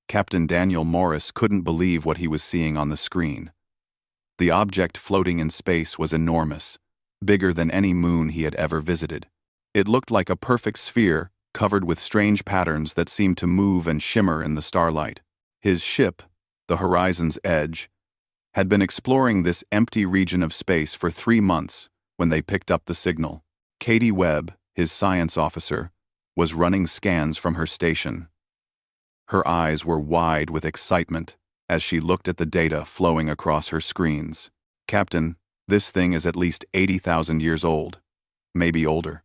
Captain Daniel Morris couldn't believe what he was seeing on the screen. The object floating in space was enormous, bigger than any moon he had ever visited. It looked like a perfect sphere, covered with strange patterns that seemed to move and shimmer in the starlight. His ship, the Horizon's Edge, had been exploring this empty region of space for 3 months when they picked up the signal. Katie Webb, his science officer, was running scans from her station. Her eyes were wide with excitement as she looked at the data flowing across her screens. "Captain, this thing is at least 80,000 years old, maybe older.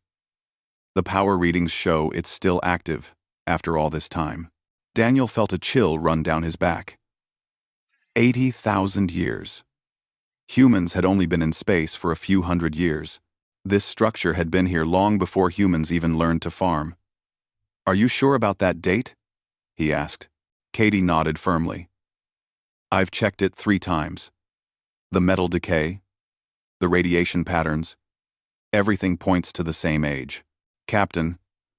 The power readings show it's still active after all this time." Daniel felt a chill run down his back. 80,000 years. Humans had only been in space for a few hundred years. This structure had been here long before humans even learned to farm. "Are you sure about that date?" he asked. Katie nodded firmly. "I've checked it 3 times. The metal decay, the radiation patterns, everything points to the same age. Captain,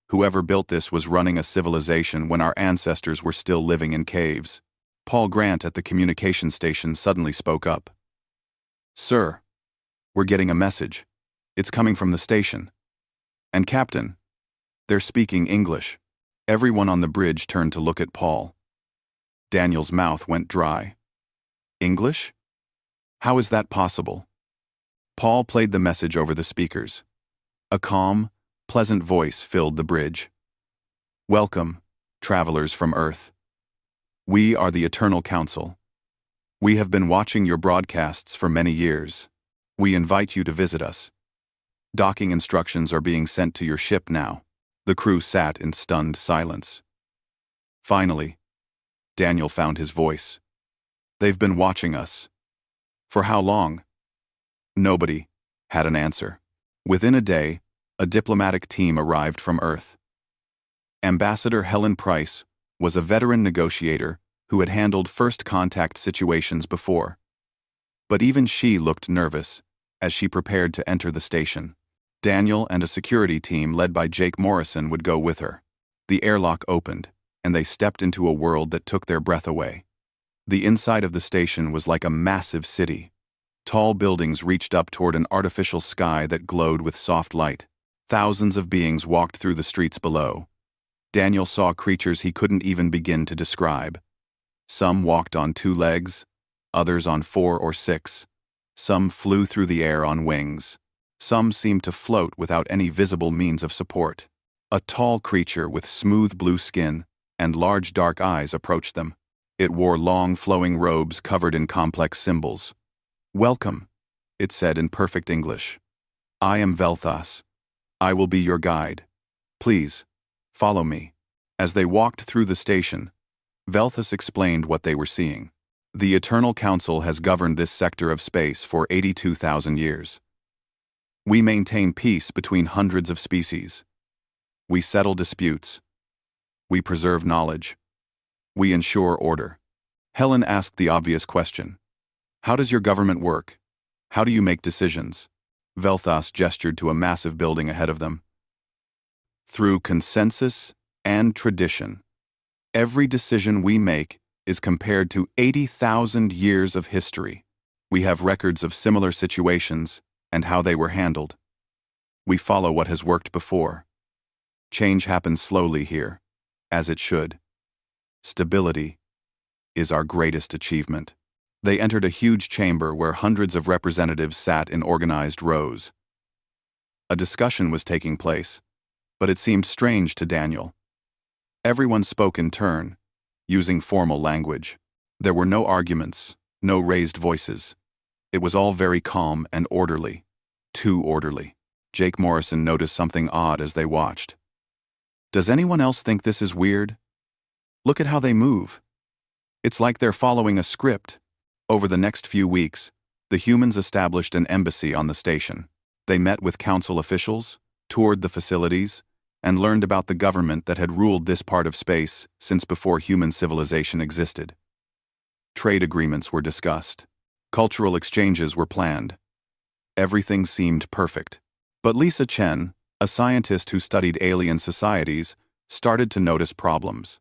whoever built this was running a civilization when our ancestors were still living in caves." Paul Grant at the communication station suddenly spoke up. "Sir, we're getting a message. It's coming from the station. And Captain, they're speaking English." Everyone on the bridge turned to look at Paul. Daniel's mouth went dry. "English? How is that possible?" Paul played the message over the speakers. A calm, pleasant voice filled the bridge. "Welcome, travelers from Earth. We are the Eternal Council. We have been watching your broadcasts for many years. We invite you to visit us. Docking instructions are being sent to your ship now." The crew sat in stunned silence. Finally, Daniel found his voice. "They've been watching us." "For how long?" Nobody had an answer. Within a day, a diplomatic team arrived from Earth. Ambassador Helen Price was a veteran negotiator who had handled first contact situations before. But even she looked nervous as she prepared to enter the station. Daniel and a security team led by Jake Morrison would go with her. The airlock opened, and they stepped into a world that took their breath away. The inside of the station was like a massive city. Tall buildings reached up toward an artificial sky that glowed with soft light. Thousands of beings walked through the streets below. Daniel saw creatures he couldn't even begin to describe. Some walked on 2 legs, others on 4 or 6. Some flew through the air on wings. Some seemed to float without any visible means of support. A tall creature with smooth blue skin and large dark eyes approached them. It wore long flowing robes covered in complex symbols. "Welcome," it said in perfect English. "I am Velthas. I will be your guide. Please, follow me." As they walked through the station, Velthas explained what they were seeing. "The Eternal Council has governed this sector of space for 82,000 years. We maintain peace between hundreds of species. We settle disputes. We preserve knowledge. We ensure order." Helen asked the obvious question. "How does your government work? How do you make decisions?" Velthas gestured to a massive building ahead of them. "Through consensus and tradition. Every decision we make is compared to 80,000 years of history. We have records of similar situations and how they were handled. We follow what has worked before. Change happens slowly here, as it should. Stability is our greatest achievement." They entered a huge chamber where hundreds of representatives sat in organized rows. A discussion was taking place, but it seemed strange to Daniel. Everyone spoke in turn, using formal language. There were no arguments, no raised voices. It was all very calm and orderly. Too orderly. Jake Morrison noticed something odd as they watched. "Does anyone else think this is weird? Look at how they move. It's like they're following a script." Over the next few weeks, the humans established an embassy on the station. They met with council officials, toured the facilities, and learned about the government that had ruled this part of space since before human civilization existed. Trade agreements were discussed. Cultural exchanges were planned. Everything seemed perfect. But Lisa Chen, a scientist who studied alien societies, started to notice problems.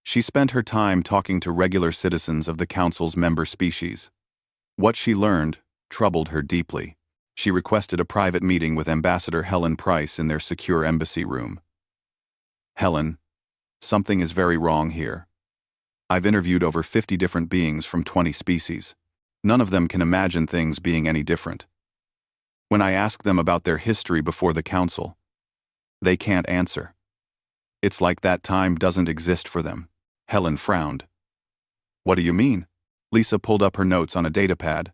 She spent her time talking to regular citizens of the Council's member species. What she learned troubled her deeply. She requested a private meeting with Ambassador Helen Price in their secure embassy room. Helen, something is very wrong here. I've interviewed over 50 different beings from 20 species. None of them can imagine things being any different. When I ask them about their history before the Council, they can't answer. It's like that time doesn't exist for them. Helen frowned. What do you mean? Lisa pulled up her notes on a datapad.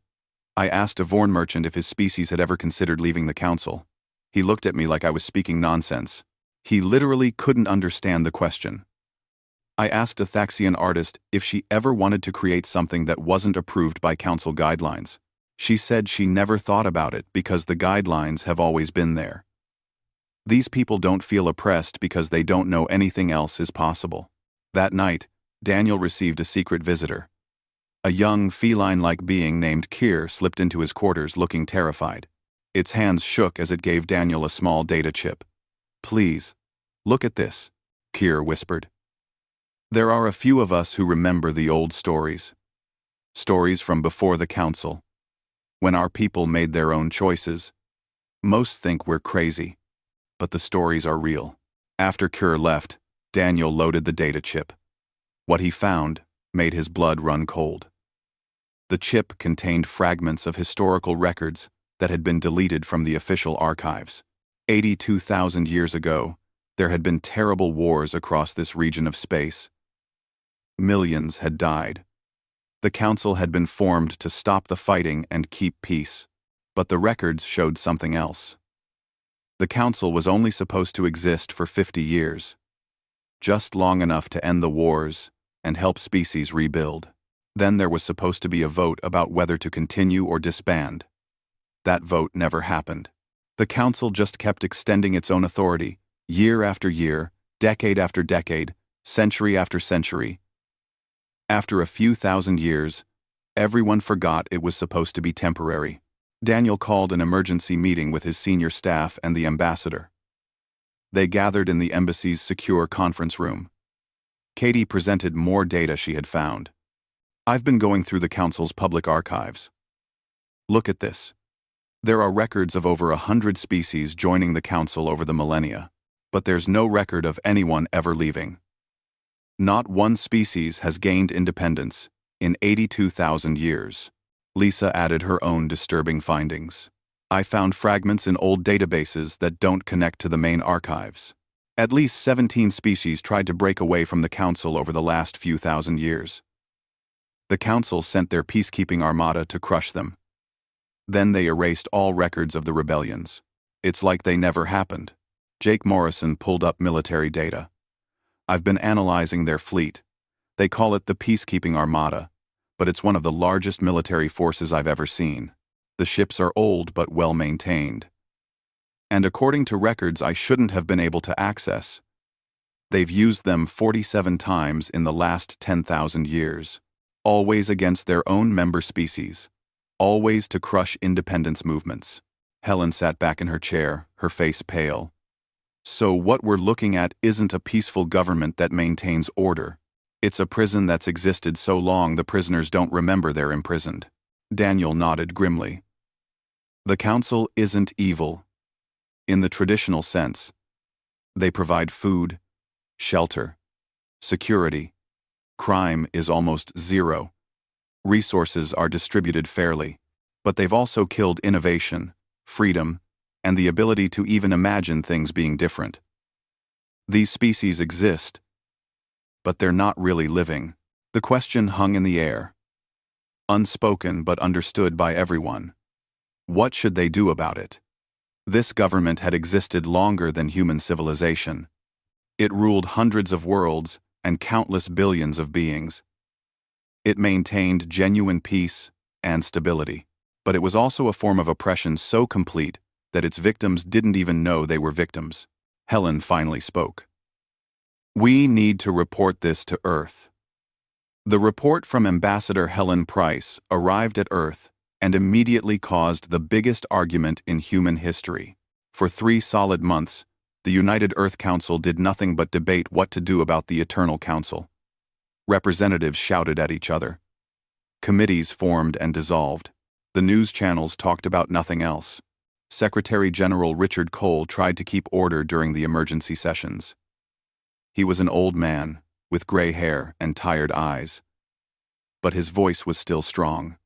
I asked a Vorn merchant if his species had ever considered leaving the Council. He looked at me like I was speaking nonsense. He literally couldn't understand the question. I asked a Thaxian artist if she ever wanted to create something that wasn't approved by Council guidelines. She said she never thought about it because the guidelines have always been there. These people don't feel oppressed because they don't know anything else is possible. That night, Daniel received a secret visitor. A young, feline-like being named Kier slipped into his quarters looking terrified. Its hands shook as it gave Daniel a small data chip. Please, look at this, Kier whispered. There are a few of us who remember the old stories. Stories from before the Council. When our people made their own choices. Most think we're crazy. But the stories are real. After Kier left, Daniel loaded the data chip. What he found made his blood run cold. The chip contained fragments of historical records that had been deleted from the official archives. 82,000 years ago, there had been terrible wars across this region of space. Millions had died. The Council had been formed to stop the fighting and keep peace, but the records showed something else. The Council was only supposed to exist for 50 years, just long enough to end the wars and help species rebuild. Then there was supposed to be a vote about whether to continue or disband. That vote never happened. The Council just kept extending its own authority, year after year, decade after decade, century after century. After a few thousand years, everyone forgot it was supposed to be temporary. Daniel called an emergency meeting with his senior staff and the ambassador. They gathered in the embassy's secure conference room. Katie presented more data she had found. I've been going through the Council's public archives. Look at this. There are records of over 100 species joining the Council over the millennia, but there's no record of anyone ever leaving. Not one species has gained independence in 82,000 years. Lisa added her own disturbing findings. I found fragments in old databases that don't connect to the main archives. At least 17 species tried to break away from the Council over the last few thousand years. The Council sent their peacekeeping armada to crush them. Then they erased all records of the rebellions. It's like they never happened. Jake Morrison pulled up military data. I've been analyzing their fleet. They call it the Peacekeeping Armada, but it's one of the largest military forces I've ever seen. The ships are old but well maintained. And according to records I shouldn't have been able to access, they've used them 47 times in the last 10,000 years, always against their own member species, always to crush independence movements. Helen sat back in her chair, her face pale. So what we're looking at isn't a peaceful government that maintains order. It's a prison that's existed so long the prisoners don't remember they're imprisoned. Daniel nodded grimly. The Council isn't evil. In the traditional sense, they provide food, shelter, security. Crime is almost zero. Resources are distributed fairly, but they've also killed innovation, freedom, and the ability to even imagine things being different. These species exist, but they're not really living. The question hung in the air. Unspoken but understood by everyone. What should they do about it? This government had existed longer than human civilization. It ruled hundreds of worlds and countless billions of beings. It maintained genuine peace and stability, but it was also a form of oppression so complete that its victims didn't even know they were victims. Helen finally spoke. We need to report this to Earth. The report from Ambassador Helen Price arrived at Earth and immediately caused the biggest argument in human history. For 3 solid months, the United Earth Council did nothing but debate what to do about the Eternal Council. Representatives shouted at each other. Committees formed and dissolved. The news channels talked about nothing else. Secretary General Richard Cole tried to keep order during the emergency sessions. He was an old man, with gray hair and tired eyes. But his voice was still strong.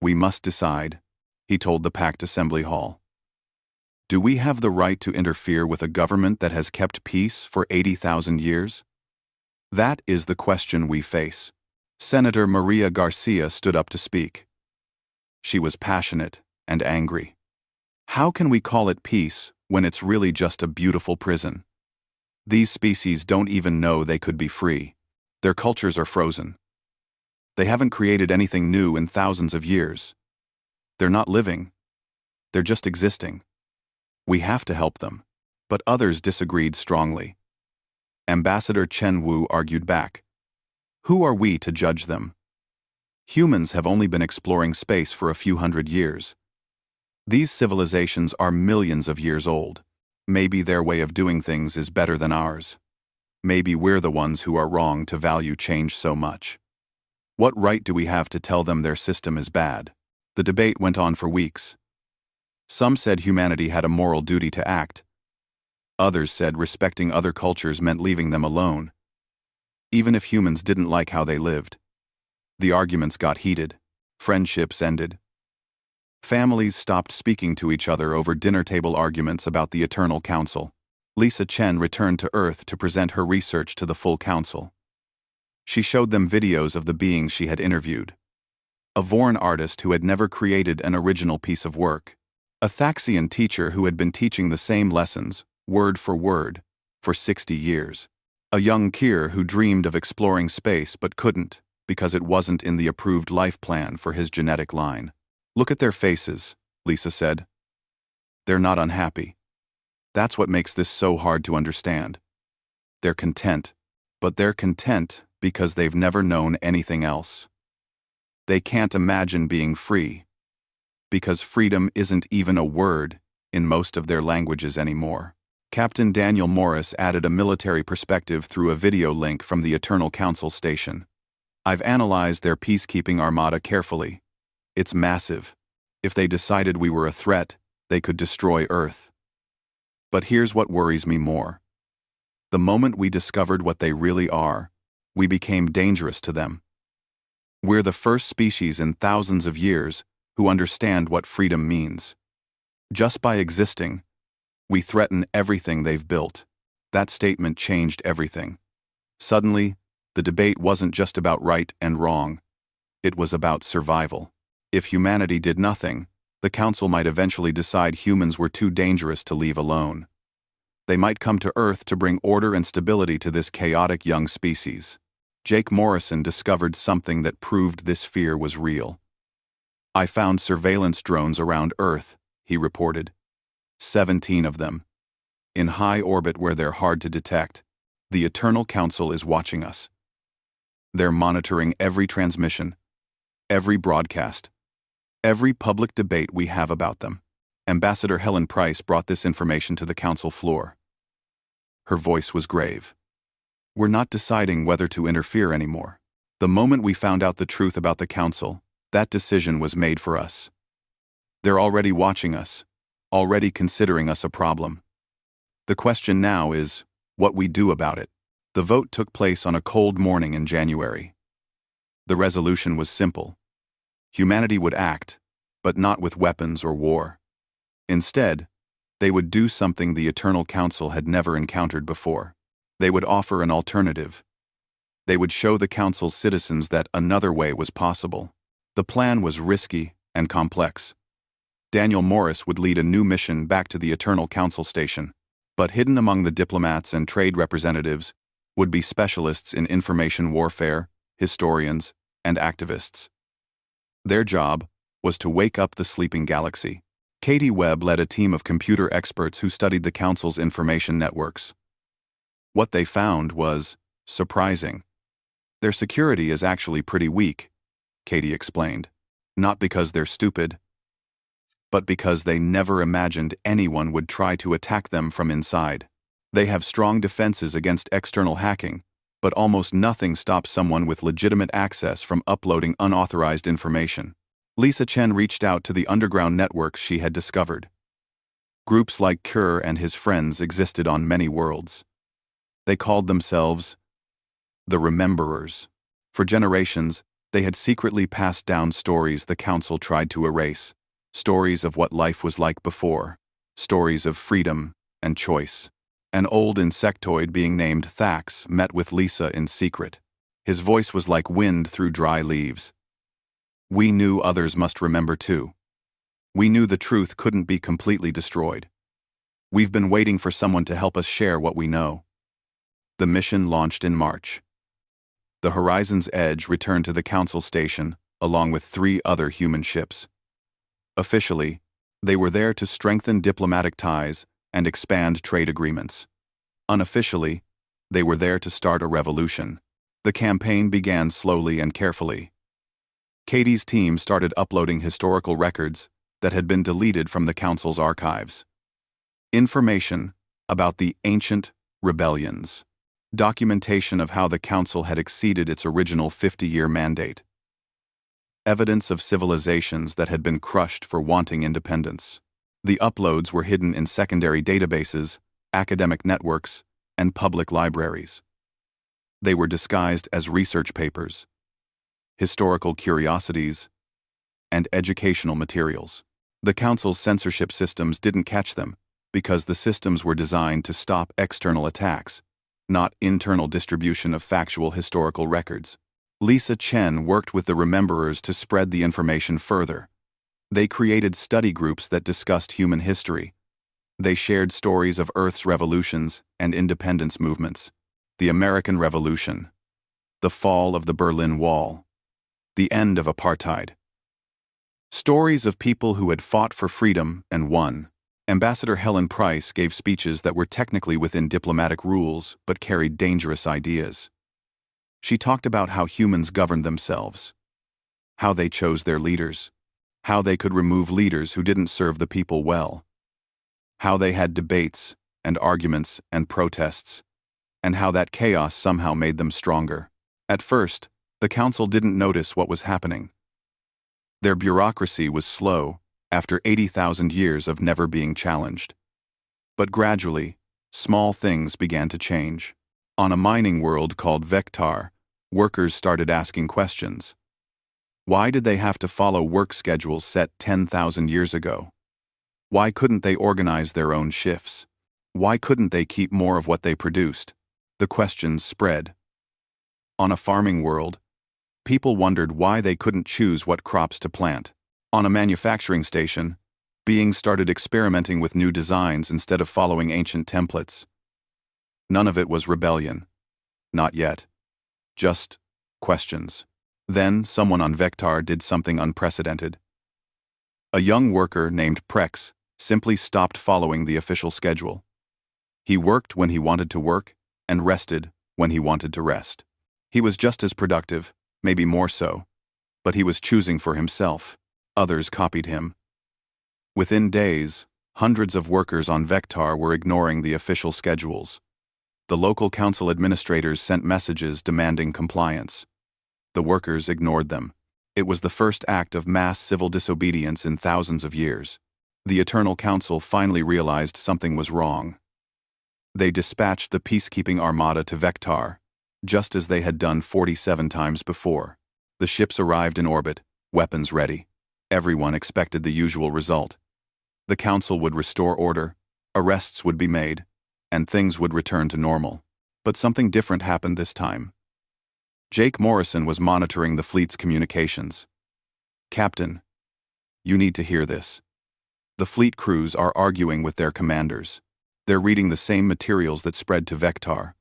"We must decide," he told the packed assembly hall. "Do we have the right to interfere with a government that has kept peace for 80,000 years? That is the question we face." Senator Maria Garcia stood up to speak. She was passionate and angry. "How can we call it peace when it's really just a beautiful prison? These species don't even know they could be free. Their cultures are frozen. They haven't created anything new in thousands of years. They're not living. They're just existing. We have to help them." But others disagreed strongly. Ambassador Chen Wu argued back. "Who are we to judge them? Humans have only been exploring space for a few hundred years. These civilizations are millions of years old. Maybe their way of doing things is better than ours. Maybe we're the ones who are wrong to value change so much. What right do we have to tell them their system is bad?" The debate went on for weeks. Some said humanity had a moral duty to act. Others said respecting other cultures meant leaving them alone, even if humans didn't like how they lived. The arguments got heated. Friendships ended. Families stopped speaking to each other over dinner table arguments about the Eternal Council. Lisa Chen returned to Earth to present her research to the full council. She showed them videos of the beings she had interviewed. A Vorn artist who had never created an original piece of work. A Thaxian teacher who had been teaching the same lessons, word for word, for 60 years. A young Kier who dreamed of exploring space but couldn't because it wasn't in the approved life plan for his genetic line. "Look at their faces," Lisa said. "They're not unhappy. That's what makes this so hard to understand. They're content, but they're content because they've never known anything else. They can't imagine being free, because freedom isn't even a word in most of their languages anymore." Captain Daniel Morris added a military perspective through a video link from the Eternal Council station. "I've analyzed their peacekeeping armada carefully. It's massive. If they decided we were a threat, they could destroy Earth. But here's what worries me more. The moment we discovered what they really are, we became dangerous to them. We're the first species in thousands of years who understand what freedom means. Just by existing, we threaten everything they've built." That statement changed everything. Suddenly, the debate wasn't just about right and wrong. It was about survival. If humanity did nothing, the council might eventually decide humans were too dangerous to leave alone. They might come to Earth to bring order and stability to this chaotic young species. Jake Morrison discovered something that proved this fear was real. "I found surveillance drones around Earth," he reported. 17 of them. In high orbit where they're hard to detect. The Eternal Council is watching us. They're monitoring every transmission, every broadcast, every public debate we have about them. Ambassador Helen Price brought this information to the council floor. Her voice was grave. "We're not deciding whether to interfere anymore. The moment we found out the truth about the council, that decision was made for us. They're already watching us, already considering us a problem. The question now is what we do about it." The vote took place on a cold morning in January. The resolution was simple. Humanity would act, but not with weapons or war. Instead, they would do something the Eternal Council had never encountered before. They would offer an alternative. They would show the Council's citizens that another way was possible. The plan was risky and complex. Daniel Morris would lead a new mission back to the Eternal Council station, but hidden among the diplomats and trade representatives would be specialists in information warfare, historians, and activists. Their job was to wake up the sleeping galaxy. Katie Webb led a team of computer experts who studied the Council's information networks. What they found was surprising. Their security is actually pretty weak, Katie explained. Not because they're stupid, but because they never imagined anyone would try to attack them from inside. They have strong defenses against external hacking, But almost nothing stops someone with legitimate access from uploading unauthorized information. Lisa Chen reached out to the underground networks she had discovered. Groups like Kerr and his friends existed on many worlds. They called themselves the Rememberers. For generations, they had secretly passed down stories the Council tried to erase, stories of what life was like before, stories of freedom and choice. An old insectoid being named Thax met with Lisa in secret. His voice was like wind through dry leaves. We knew others must remember too. We knew the truth couldn't be completely destroyed. We've been waiting for someone to help us share what we know. The mission launched in March. The Horizon's Edge returned to the Council station, along with 3 other human ships. Officially, they were there to strengthen diplomatic ties and expand trade agreements. Unofficially, they were there to start a revolution. The campaign began slowly and carefully. Katie's team started uploading historical records that had been deleted from the Council's archives. Information about the ancient rebellions. Documentation of how the Council had exceeded its original 50-year mandate. Evidence of civilizations that had been crushed for wanting independence. The uploads were hidden in secondary databases, academic networks, and public libraries. They were disguised as research papers, historical curiosities, and educational materials. The Council's censorship systems didn't catch them because the systems were designed to stop external attacks, not internal distribution of factual historical records. Lisa Chen worked with the Rememberers to spread the information further. They created study groups that discussed human history. They shared stories of Earth's revolutions and independence movements. The American Revolution, the fall of the Berlin Wall, the end of apartheid. Stories of people who had fought for freedom and won. Ambassador Helen Price gave speeches that were technically within diplomatic rules but carried dangerous ideas. She talked about how humans governed themselves, how they chose their leaders, how they could remove leaders who didn't serve the people well, how they had debates and arguments and protests, and how that chaos somehow made them stronger. At first, the Council didn't notice what was happening. Their bureaucracy was slow after 80,000 years of never being challenged. But gradually, small things began to change. On a mining world called Vectar, workers started asking questions. Why did they have to follow work schedules set 10,000 years ago? Why couldn't they organize their own shifts? Why couldn't they keep more of what they produced? The questions spread. On a farming world, people wondered why they couldn't choose what crops to plant. On a manufacturing station, beings started experimenting with new designs instead of following ancient templates. None of it was rebellion. Not yet. Just questions. Then, someone on Vectar did something unprecedented. A young worker named Prex simply stopped following the official schedule. He worked when he wanted to work and rested when he wanted to rest. He was just as productive, maybe more so, but he was choosing for himself. Others copied him. Within days, hundreds of workers on Vectar were ignoring the official schedules. The local council administrators sent messages demanding compliance. The workers ignored them. It was the first act of mass civil disobedience in thousands of years. The Eternal Council finally realized something was wrong. They dispatched the peacekeeping armada to Vectar, just as they had done 47 times before. The ships arrived in orbit, weapons ready. Everyone expected the usual result. The Council would restore order, arrests would be made, and things would return to normal. But something different happened this time. Jake Morrison was monitoring the fleet's communications. "Captain, you need to hear this. The fleet crews are arguing with their commanders. They're reading the same materials that spread to Vectar.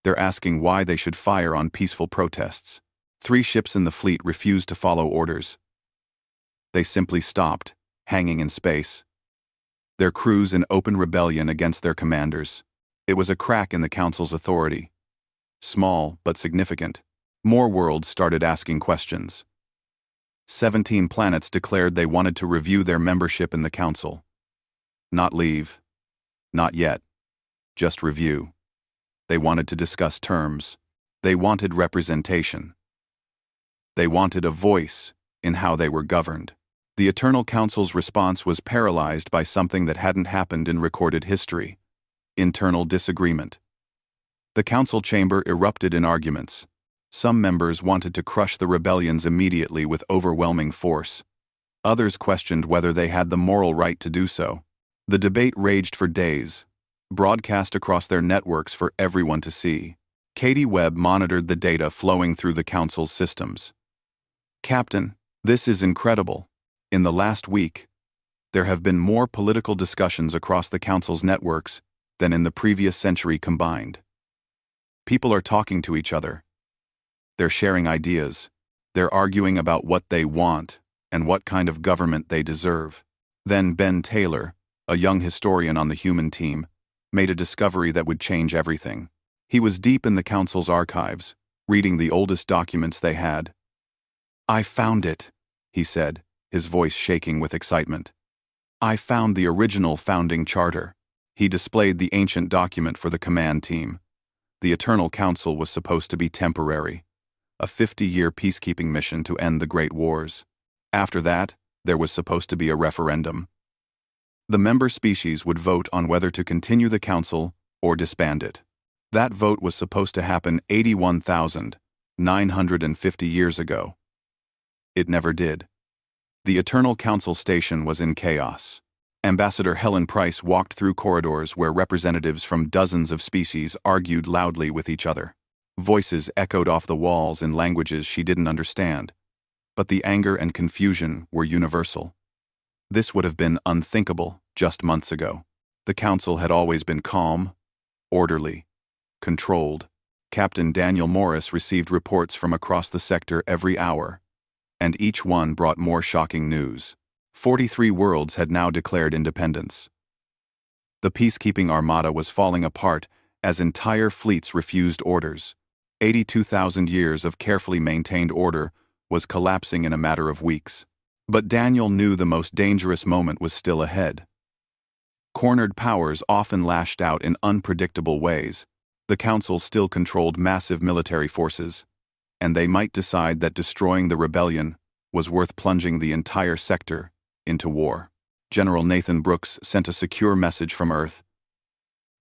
They're asking why they should fire on peaceful protests. 3 ships in the fleet refused to follow orders. They simply stopped, hanging in space. Their crews in open rebellion against their commanders. It was a crack in the Council's authority. Small, but significant. More worlds started asking questions. 17 planets declared they wanted to review their membership in the Council. Not leave. Not yet. Just review. They wanted to discuss terms. They wanted representation. They wanted a voice in how they were governed. The Eternal Council's response was paralyzed by something that hadn't happened in recorded history: internal disagreement. The council chamber erupted in arguments. Some members wanted to crush the rebellions immediately with overwhelming force. Others questioned whether they had the moral right to do so. The debate raged for days, broadcast across their networks for everyone to see. Katie Webb monitored the data flowing through the council's systems. "Captain, this is incredible. In the last week, there have been more political discussions across the council's networks than in the previous century combined. People are talking to each other. They're sharing ideas. They're arguing about what they want and what kind of government they deserve." Then Ben Taylor, a young historian on the human team, made a discovery that would change everything. He was deep in the council's archives, reading the oldest documents they had. "I found it," he said, his voice shaking with excitement. "I found the original founding charter." He displayed the ancient document for the command team. The Eternal Council was supposed to be temporary, a 50-year peacekeeping mission to end the Great Wars. After that, there was supposed to be a referendum. The member species would vote on whether to continue the council or disband it. That vote was supposed to happen 81,950 years ago. It never did. The Eternal Council station was in chaos. Ambassador Helen Price walked through corridors where representatives from dozens of species argued loudly with each other. Voices echoed off the walls in languages she didn't understand, but the anger and confusion were universal. This would have been unthinkable just months ago. The council had always been calm, orderly, controlled. Captain Daniel Morris received reports from across the sector every hour, and each one brought more shocking news. 43 worlds had now declared independence. The peacekeeping armada was falling apart as entire fleets refused orders. 82,000 years of carefully maintained order was collapsing in a matter of weeks. But Daniel knew the most dangerous moment was still ahead. Cornered powers often lashed out in unpredictable ways. The council still controlled massive military forces, and they might decide that destroying the rebellion was worth plunging the entire sector into war. General Nathan Brooks sent a secure message from Earth.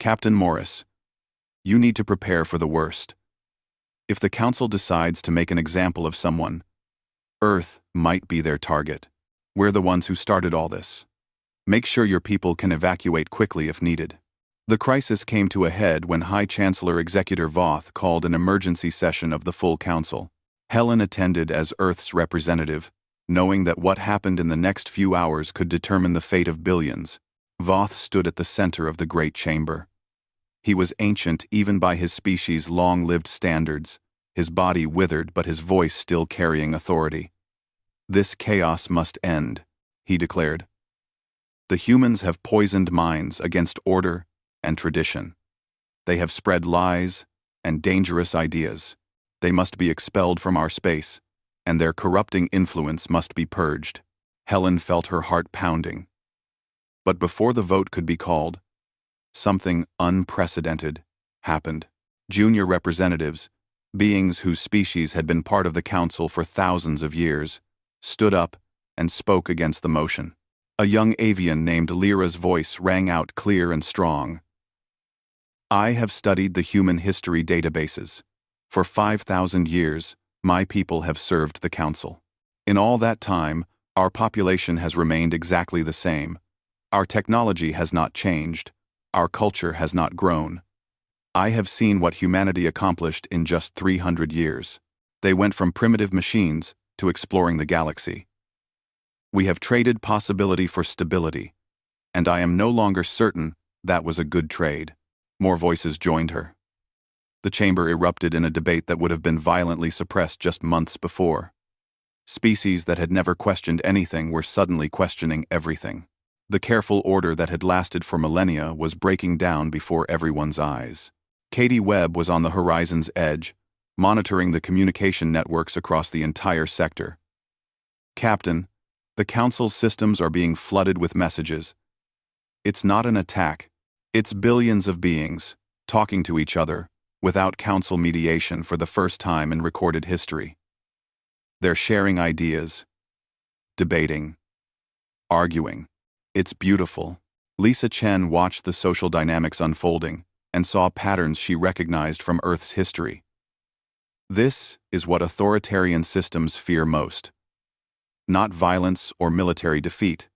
"Captain Morris, you need to prepare for the worst. If the council decides to make an example of someone, Earth might be their target. We're the ones who started all this. Make sure your people can evacuate quickly if needed." The crisis came to a head when High Chancellor Executor Voth called an emergency session of the full council. Helen attended as Earth's representative, knowing that what happened in the next few hours could determine the fate of billions. Voth stood at the center of the great chamber. He was ancient even by his species' long-lived standards, his body withered but his voice still carrying authority. "This chaos must end," he declared. "The humans have poisoned minds against order and tradition. They have spread lies and dangerous ideas. They must be expelled from our space, and their corrupting influence must be purged." Helen felt her heart pounding. But before the vote could be called, something unprecedented happened. Junior representatives, beings whose species had been part of the council for thousands of years, stood up and spoke against the motion. A young avian named Lyra's voice rang out clear and strong. "I have studied the human history databases. For 5,000 years, my people have served the council. In all that time, our population has remained exactly the same. Our technology has not changed. Our culture has not grown. I have seen what humanity accomplished in just 300 years. They went from primitive machines to exploring the galaxy. We have traded possibility for stability, and I am no longer certain that was a good trade." More voices joined her. The chamber erupted in a debate that would have been violently suppressed just months before. Species that had never questioned anything were suddenly questioning everything. The careful order that had lasted for millennia was breaking down before everyone's eyes. Katie Webb was on the horizon's edge, monitoring the communication networks across the entire sector. "Captain, the council's systems are being flooded with messages. It's not an attack. It's billions of beings, talking to each other, without council mediation for the first time in recorded history. They're sharing ideas, debating, arguing. It's beautiful. Lisa Chen watched the social dynamics unfolding and saw patterns she recognized from Earth's history. This is what authoritarian systems fear most. Not violence or military defeat,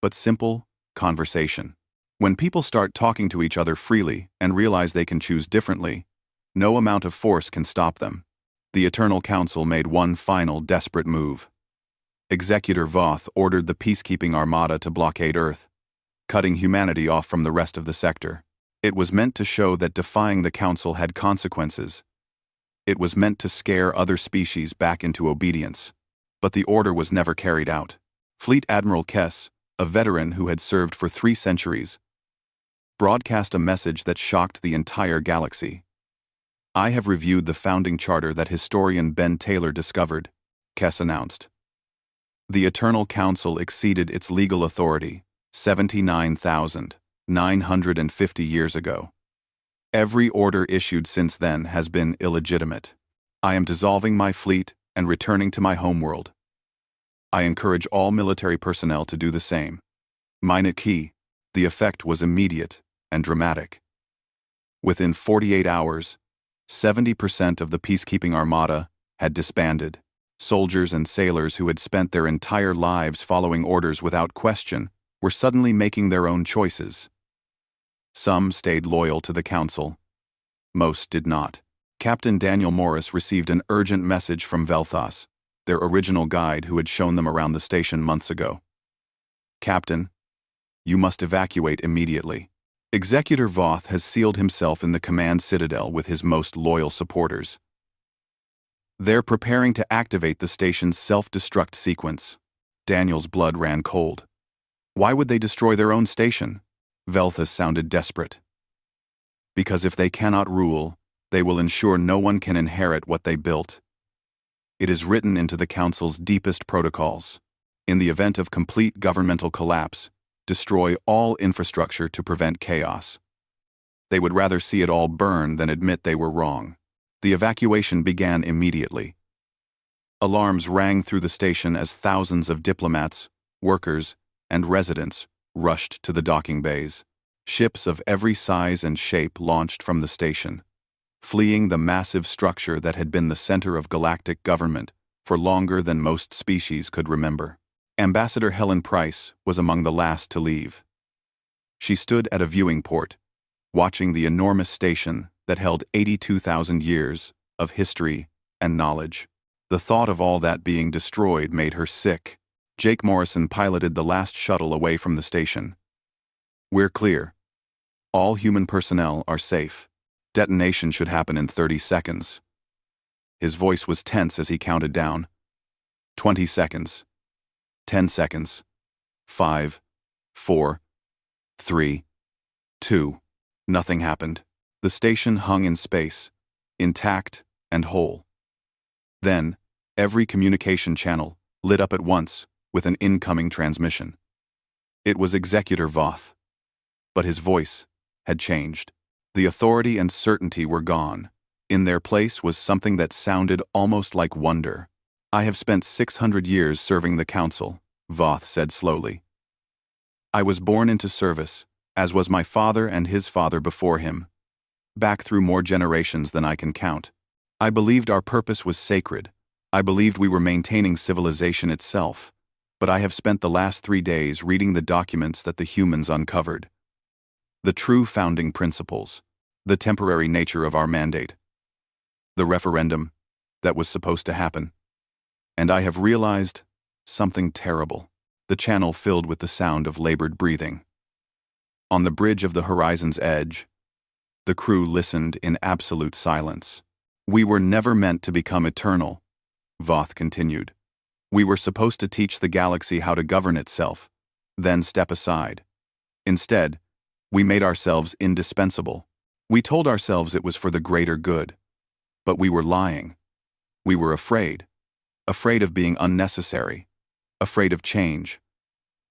but simple conversation. When people start talking to each other freely and realize they can choose differently, no amount of force can stop them. The Eternal Council made one final desperate move. Executor Voth ordered the peacekeeping armada to blockade Earth, cutting humanity off from the rest of the sector. It was meant to show that defying the Council had consequences. It was meant to scare other species back into obedience. But the order was never carried out. Fleet Admiral Kess, a veteran who had served for 3 centuries, broadcast a message that shocked the entire galaxy. "I have reviewed the founding charter that historian Ben Taylor discovered," Kess announced. The Eternal Council exceeded its legal authority 79,950 years ago. Every order issued since then has been illegitimate. I am dissolving my fleet and returning to my homeworld. I encourage all military personnel to do the same. Meine Key, the effect was immediate and dramatic. Within 48 hours, 70% of the peacekeeping armada had disbanded. Soldiers and sailors who had spent their entire lives following orders without question were suddenly making their own choices. Some stayed loyal to the Council. Most did not. Captain Daniel Morris received an urgent message from Velthos, their original guide who had shown them around the station months ago. "Captain, you must evacuate immediately. Executor Voth has sealed himself in the command citadel with his most loyal supporters. They're preparing to activate the station's self-destruct sequence." Daniel's blood ran cold. Why would they destroy their own station? Velthus sounded desperate. "Because if they cannot rule, they will ensure no one can inherit what they built. It is written into the Council's deepest protocols. In the event of complete governmental collapse, destroy all infrastructure to prevent chaos. They would rather see it all burn than admit they were wrong." The evacuation began immediately. Alarms rang through the station as thousands of diplomats, workers, and residents rushed to the docking bays. Ships of every size and shape launched from the station, fleeing the massive structure that had been the center of galactic government for longer than most species could remember. Ambassador Helen Price was among the last to leave. She stood at a viewing port, watching the enormous station that held 82,000 years of history and knowledge. The thought of all that being destroyed made her sick. Jake Morrison piloted the last shuttle away from the station. "We're clear. All human personnel are safe. Detonation should happen in 30 seconds. His voice was tense as he counted down. 20 seconds. 10 seconds. 5, 4, 3, 2. Nothing happened. The station hung in space, intact and whole. Then, every communication channel lit up at once with an incoming transmission. It was Executor Voth. But his voice had changed. The authority and certainty were gone. In their place was something that sounded almost like wonder. "I have spent 600 years serving the Council," Voth said slowly. "I was born into service, as was my father and his father before him, back through more generations than I can count. I believed our purpose was sacred. I believed we were maintaining civilization itself. But I have spent the last 3 days reading the documents that the humans uncovered. The true founding principles, the temporary nature of our mandate, the referendum that was supposed to happen. And I have realized something terrible." The channel filled with the sound of labored breathing. On the bridge of the horizon's edge, the crew listened in absolute silence. "We were never meant to become eternal," Voth continued. "We were supposed to teach the galaxy how to govern itself, then step aside. Instead, we made ourselves indispensable. We told ourselves it was for the greater good. But we were lying. We were afraid. Afraid of being unnecessary. Afraid of change.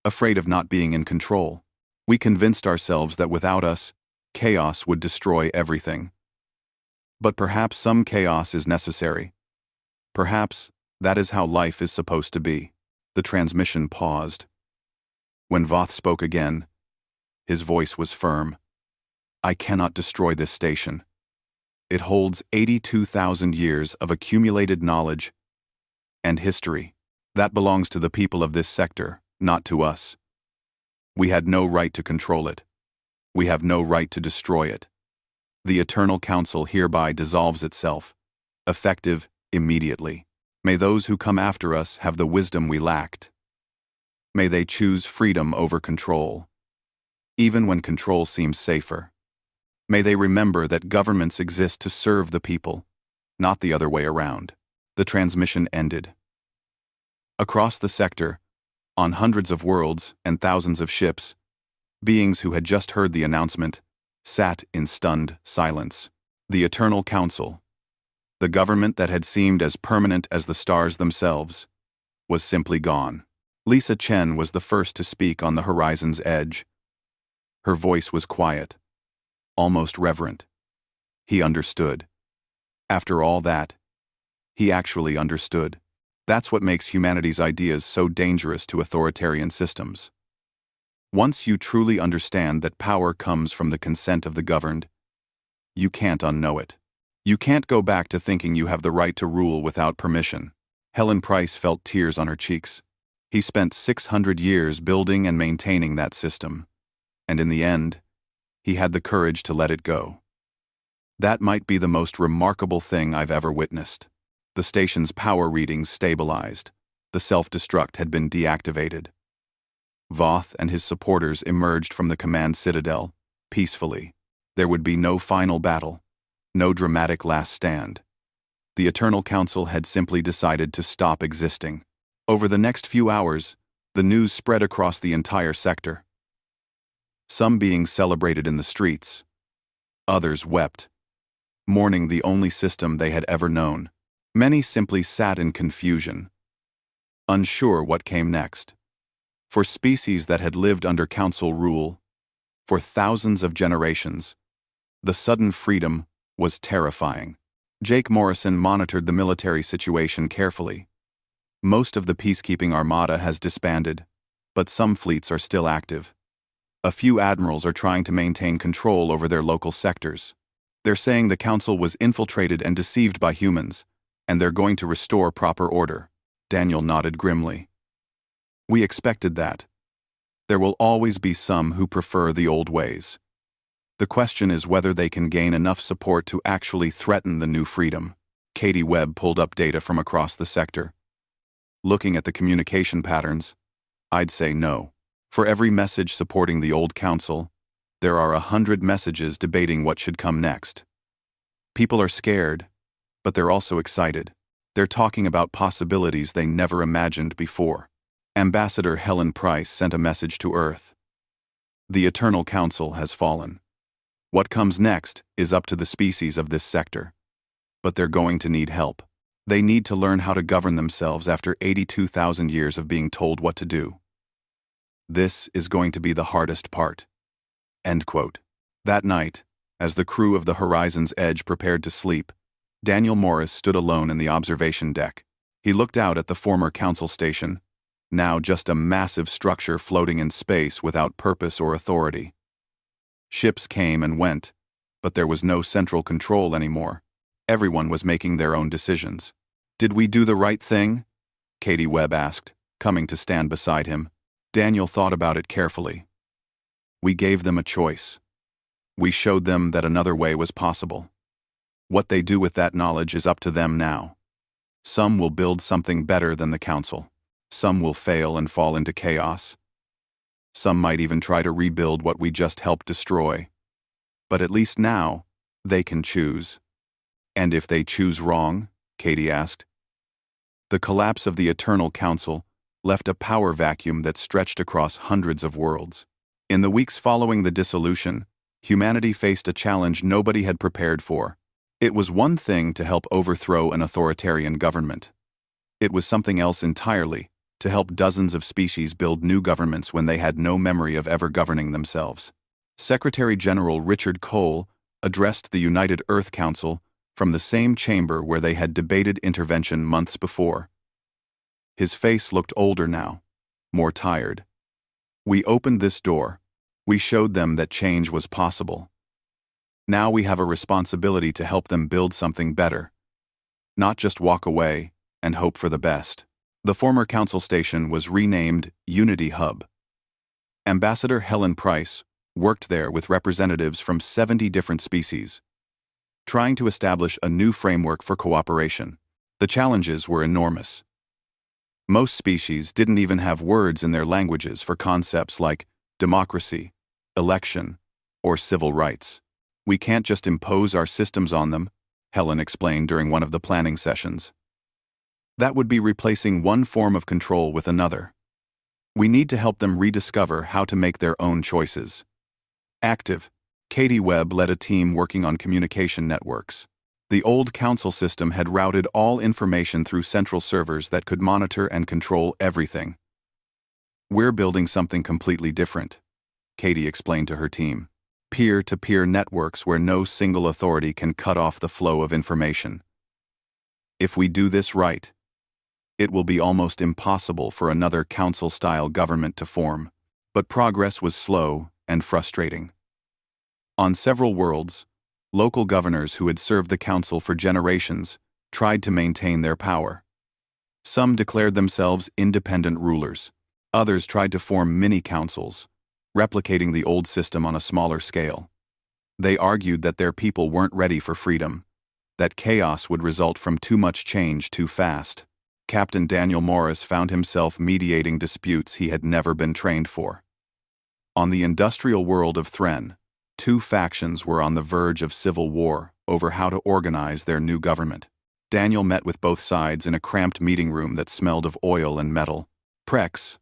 Afraid of not being in control. We convinced ourselves that without us, chaos would destroy everything. But perhaps some chaos is necessary. Perhaps that is how life is supposed to be. The transmission paused. When Voth spoke again, his voice was firm. I cannot destroy this station. It holds 82,000 years of accumulated knowledge and history. That belongs to the people of this sector, not to us. We had no right to control it. We have no right to destroy it. The Eternal Council hereby dissolves itself, effective immediately. May those who come after us have the wisdom we lacked. May they choose freedom over control, even when control seems safer. May they remember that governments exist to serve the people, not the other way around. The transmission ended. Across the sector, on hundreds of worlds and thousands of ships, beings who had just heard the announcement sat in stunned silence. The Eternal Council, the government that had seemed as permanent as the stars themselves, was simply gone. Lisa Chen was the first to speak on the horizon's edge. Her voice was quiet, almost reverent. He understood. After all that, he actually understood. That's what makes humanity's ideas so dangerous to authoritarian systems. Once you truly understand that power comes from the consent of the governed, you can't unknow it. You can't go back to thinking you have the right to rule without permission. Helen Price felt tears on her cheeks. He spent 600 years building and maintaining that system, and in the end, he had the courage to let it go. That might be the most remarkable thing I've ever witnessed. The station's power readings stabilized. The self-destruct had been deactivated. Voth and his supporters emerged from the command citadel, peacefully. There would be no final battle, no dramatic last stand. The Eternal Council had simply decided to stop existing. Over the next few hours, the news spread across the entire sector. Some beings celebrated in the streets. Others wept, mourning the only system they had ever known. Many simply sat in confusion, unsure what came next. For species that had lived under council rule for thousands of generations, the sudden freedom was terrifying. Jake Morrison monitored the military situation carefully. Most of the peacekeeping armada has disbanded, but some fleets are still active. A few admirals are trying to maintain control over their local sectors. They're saying the council was infiltrated and deceived by humans, and they're going to restore proper order. Daniel nodded grimly. We expected that. There will always be some who prefer the old ways. The question is whether they can gain enough support to actually threaten the new freedom. Katie Webb pulled up data from across the sector. Looking at the communication patterns, I'd say no. For every message supporting the old council, there are 100 messages debating what should come next. People are scared, but they're also excited. They're talking about possibilities they never imagined before. Ambassador Helen Price sent a message to Earth. The Eternal Council has fallen. What comes next is up to the species of this sector. But they're going to need help. They need to learn how to govern themselves after 82,000 years of being told what to do. This is going to be the hardest part. End quote. That night, as the crew of the Horizon's Edge prepared to sleep, Daniel Morris stood alone in the observation deck. He looked out at the former council station, now just a massive structure floating in space without purpose or authority. Ships came and went, but there was no central control anymore. Everyone was making their own decisions. Did we do the right thing? Katie Webb asked, coming to stand beside him. Daniel thought about it carefully. We gave them a choice. We showed them that another way was possible. What they do with that knowledge is up to them now. Some will build something better than the council. Some will fail and fall into chaos. Some might even try to rebuild what we just helped destroy. But at least now, they can choose. And if they choose wrong? Katie asked. The collapse of the Eternal Council left a power vacuum that stretched across hundreds of worlds. In the weeks following the dissolution, humanity faced a challenge nobody had prepared for. It was one thing to help overthrow an authoritarian government. It was something else entirely to help dozens of species build new governments when they had no memory of ever governing themselves. Secretary General Richard Cole addressed the United Earth Council from the same chamber where they had debated intervention months before. His face looked older now, more tired. We opened this door. We showed them that change was possible. Now we have a responsibility to help them build something better. Not just walk away and hope for the best. The former council station was renamed Unity Hub. Ambassador Helen Price worked there with representatives from 70 different species, trying to establish a new framework for cooperation. The challenges were enormous. Most species didn't even have words in their languages for concepts like democracy, election, or civil rights. We can't just impose our systems on them, Helen explained during one of the planning sessions. That would be replacing one form of control with another. We need to help them rediscover how to make their own choices. Active, Katie Webb led a team working on communication networks. The old council system had routed all information through central servers that could monitor and control everything. We're building something completely different, Katie explained to her team. Peer-to-peer networks where no single authority can cut off the flow of information. If we do this right, it will be almost impossible for another council-style government to form. But progress was slow and frustrating. On several worlds, local governors who had served the council for generations tried to maintain their power. Some declared themselves independent rulers. Others tried to form mini-councils, replicating the old system on a smaller scale. They argued that their people weren't ready for freedom, that chaos would result from too much change too fast. Captain Daniel Morris found himself mediating disputes he had never been trained for. On the industrial world of Thren, two factions were on the verge of civil war over how to organize their new government. Daniel met with both sides in a cramped meeting room that smelled of oil and metal. Prex,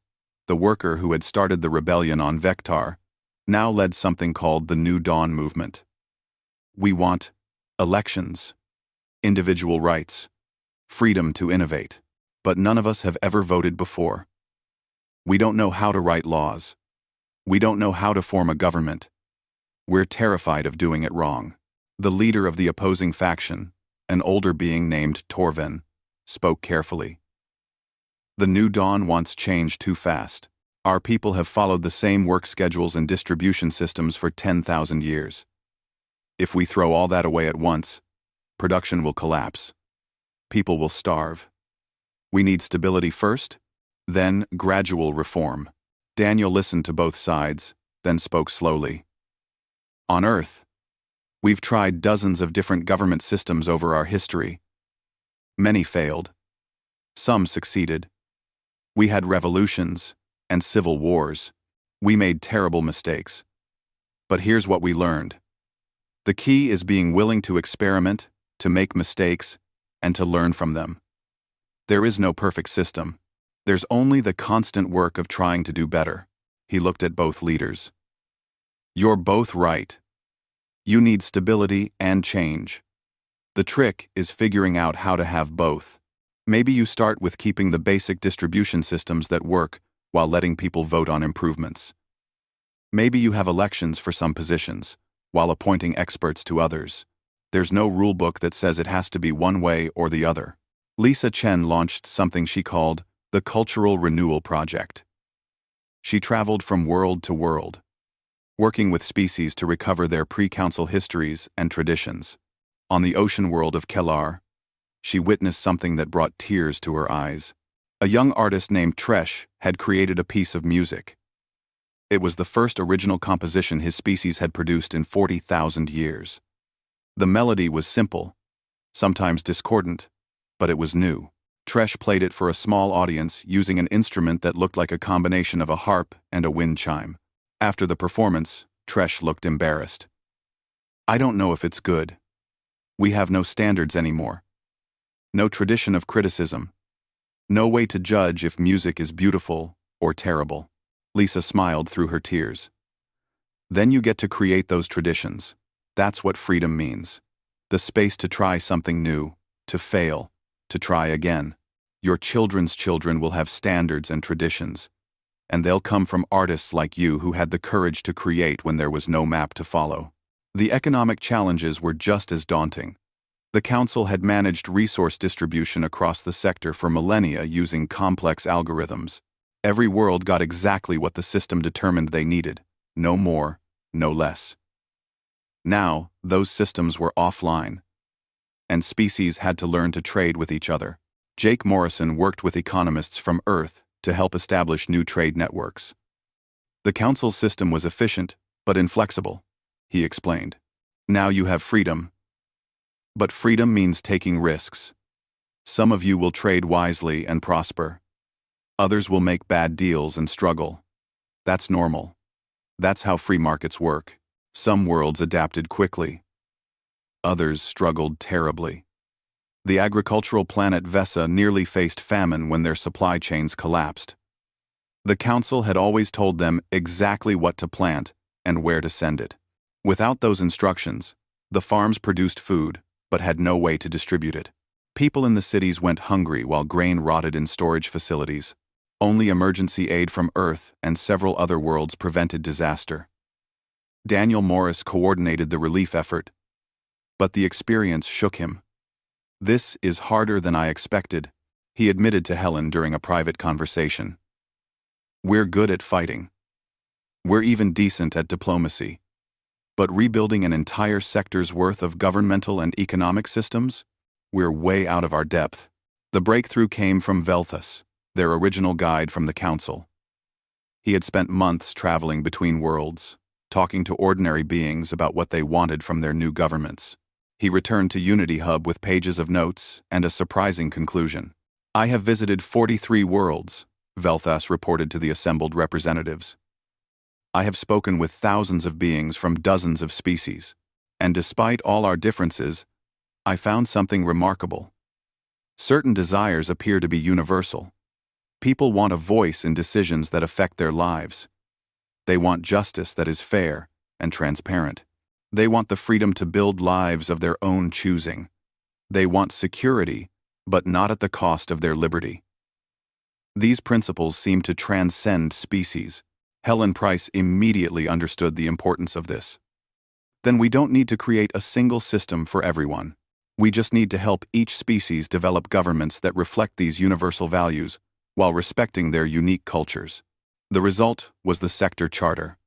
the worker who had started the rebellion on Vectar, now led something called the New Dawn movement. We want elections, individual rights, freedom to innovate, but none of us have ever voted before. We don't know how to write laws. We don't know how to form a government. We're terrified of doing it wrong. The leader of the opposing faction, an older being named Torven, spoke carefully. The New Dawn wants change too fast. Our people have followed the same work schedules and distribution systems for 10,000 years. If we throw all that away at once, production will collapse. People will starve. We need stability first, then gradual reform. Daniel listened to both sides, then spoke slowly. On Earth, we've tried dozens of different government systems over our history. Many failed. Some succeeded. We had revolutions and civil wars. We made terrible mistakes. But here's what we learned. The key is being willing to experiment, to make mistakes, and to learn from them. There is no perfect system. There's only the constant work of trying to do better. He looked at both leaders. You're both right. You need stability and change. The trick is figuring out how to have both. Maybe you start with keeping the basic distribution systems that work while letting people vote on improvements. Maybe you have elections for some positions, while appointing experts to others. There's no rule book that says it has to be one way or the other. Lisa Chen launched something she called the Cultural Renewal Project. She traveled from world to world, working with species to recover their pre-council histories and traditions. On the ocean world of Kellar, she witnessed something that brought tears to her eyes. A young artist named Tresh had created a piece of music. It was the first original composition his species had produced in 40,000 years. The melody was simple, sometimes discordant, but it was new. Tresh played it for a small audience using an instrument that looked like a combination of a harp and a wind chime. After the performance, Tresh looked embarrassed. I don't know if it's good. We have no standards anymore. No tradition of criticism. No way to judge if music is beautiful or terrible. Lisa smiled through her tears. Then you get to create those traditions. That's what freedom means. The space to try something new, to fail, to try again. Your children's children will have standards and traditions, and they'll come from artists like you who had the courage to create when there was no map to follow. The economic challenges were just as daunting. The Council had managed resource distribution across the sector for millennia using complex algorithms. Every world got exactly what the system determined they needed, no more, no less. Now, those systems were offline, and species had to learn to trade with each other. Jake Morrison worked with economists from Earth to help establish new trade networks. The Council's system was efficient, but inflexible, he explained. Now you have freedom. But freedom means taking risks. Some of you will trade wisely and prosper. Others will make bad deals and struggle. That's normal. That's how free markets work. Some worlds adapted quickly. Others struggled terribly. The agricultural planet Vesa nearly faced famine when their supply chains collapsed. The Council had always told them exactly what to plant and where to send it. Without those instructions, the farms produced food, but had no way to distribute it. People in the cities went hungry while grain rotted in storage facilities. Only emergency aid from Earth and several other worlds prevented disaster. Daniel Morris coordinated the relief effort, but the experience shook him. "This is harder than I expected," he admitted to Helen during a private conversation. "We're good at fighting. We're even decent at diplomacy. But rebuilding an entire sector's worth of governmental and economic systems? We're way out of our depth." The breakthrough came from Velthus, their original guide from the Council. He had spent months traveling between worlds, talking to ordinary beings about what they wanted from their new governments. He returned to Unity Hub with pages of notes and a surprising conclusion. "I have visited 43 worlds," Velthus reported to the assembled representatives. "I have spoken with thousands of beings from dozens of species, and despite all our differences, I found something remarkable. Certain desires appear to be universal. People want a voice in decisions that affect their lives. They want justice that is fair and transparent. They want the freedom to build lives of their own choosing. They want security, but not at the cost of their liberty." These principles seem to transcend species. Helen Price immediately understood the importance of this. "Then we don't need to create a single system for everyone. We just need to help each species develop governments that reflect these universal values while respecting their unique cultures." The result was the Sector Charter,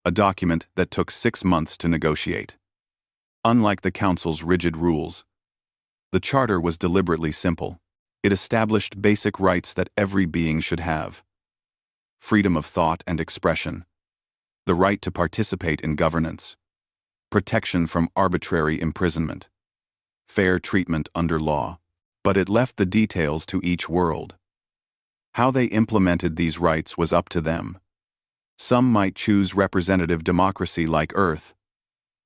a document that took 6 months to negotiate. Unlike the Council's rigid rules, the Charter was deliberately simple. It established basic rights that every being should have: freedom of thought and expression, the right to participate in governance, protection from arbitrary imprisonment, fair treatment under law. But it left the details to each world. How they implemented these rights was up to them. Some might choose representative democracy like Earth.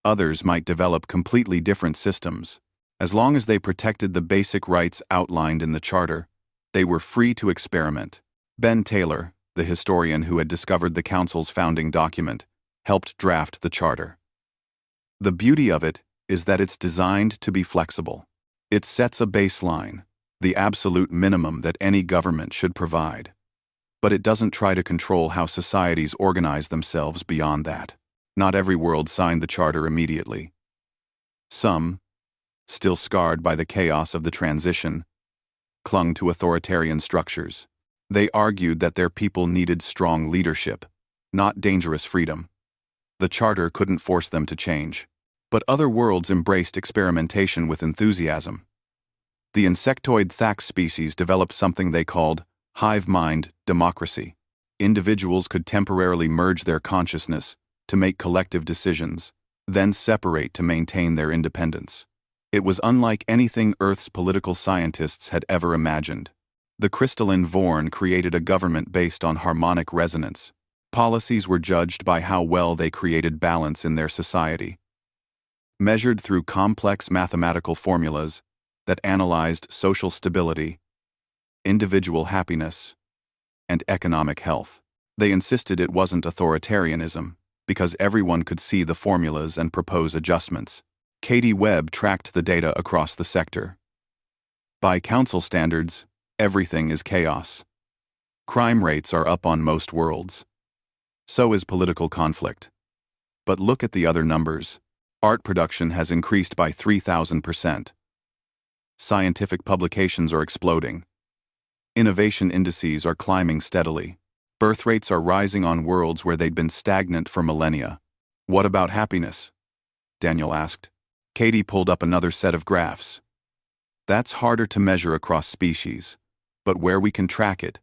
Others might develop completely different systems. As long as they protected the basic rights outlined in the Charter, they were free to experiment. Ben Taylor, the historian who had discovered the Council's founding document, helped draft the Charter. "The beauty of it is that it's designed to be flexible. It sets a baseline, the absolute minimum that any government should provide. But it doesn't try to control how societies organize themselves beyond that." Not every world signed the Charter immediately. Some, still scarred by the chaos of the transition, clung to authoritarian structures. They argued that their people needed strong leadership, not dangerous freedom. The Charter couldn't force them to change. But other worlds embraced experimentation with enthusiasm. The insectoid Thax species developed something they called hive mind democracy. Individuals could temporarily merge their consciousness to make collective decisions, then separate to maintain their independence. It was unlike anything Earth's political scientists had ever imagined. The crystalline Vorn created a government based on harmonic resonance. Policies were judged by how well they created balance in their society, measured through complex mathematical formulas that analyzed social stability, individual happiness, and economic health. They insisted it wasn't authoritarianism, because everyone could see the formulas and propose adjustments. Katie Webb tracked the data across the sector. By Council standards, everything is chaos. Crime rates are up on most worlds. So is political conflict. But look at the other numbers. Art production has increased by 3,000%. Scientific publications are exploding. Innovation indices are climbing steadily. Birth rates are rising on worlds where they'd been stagnant for millennia. What about happiness? Daniel asked. Katie pulled up another set of graphs. That's harder to measure across species, but where we can track it.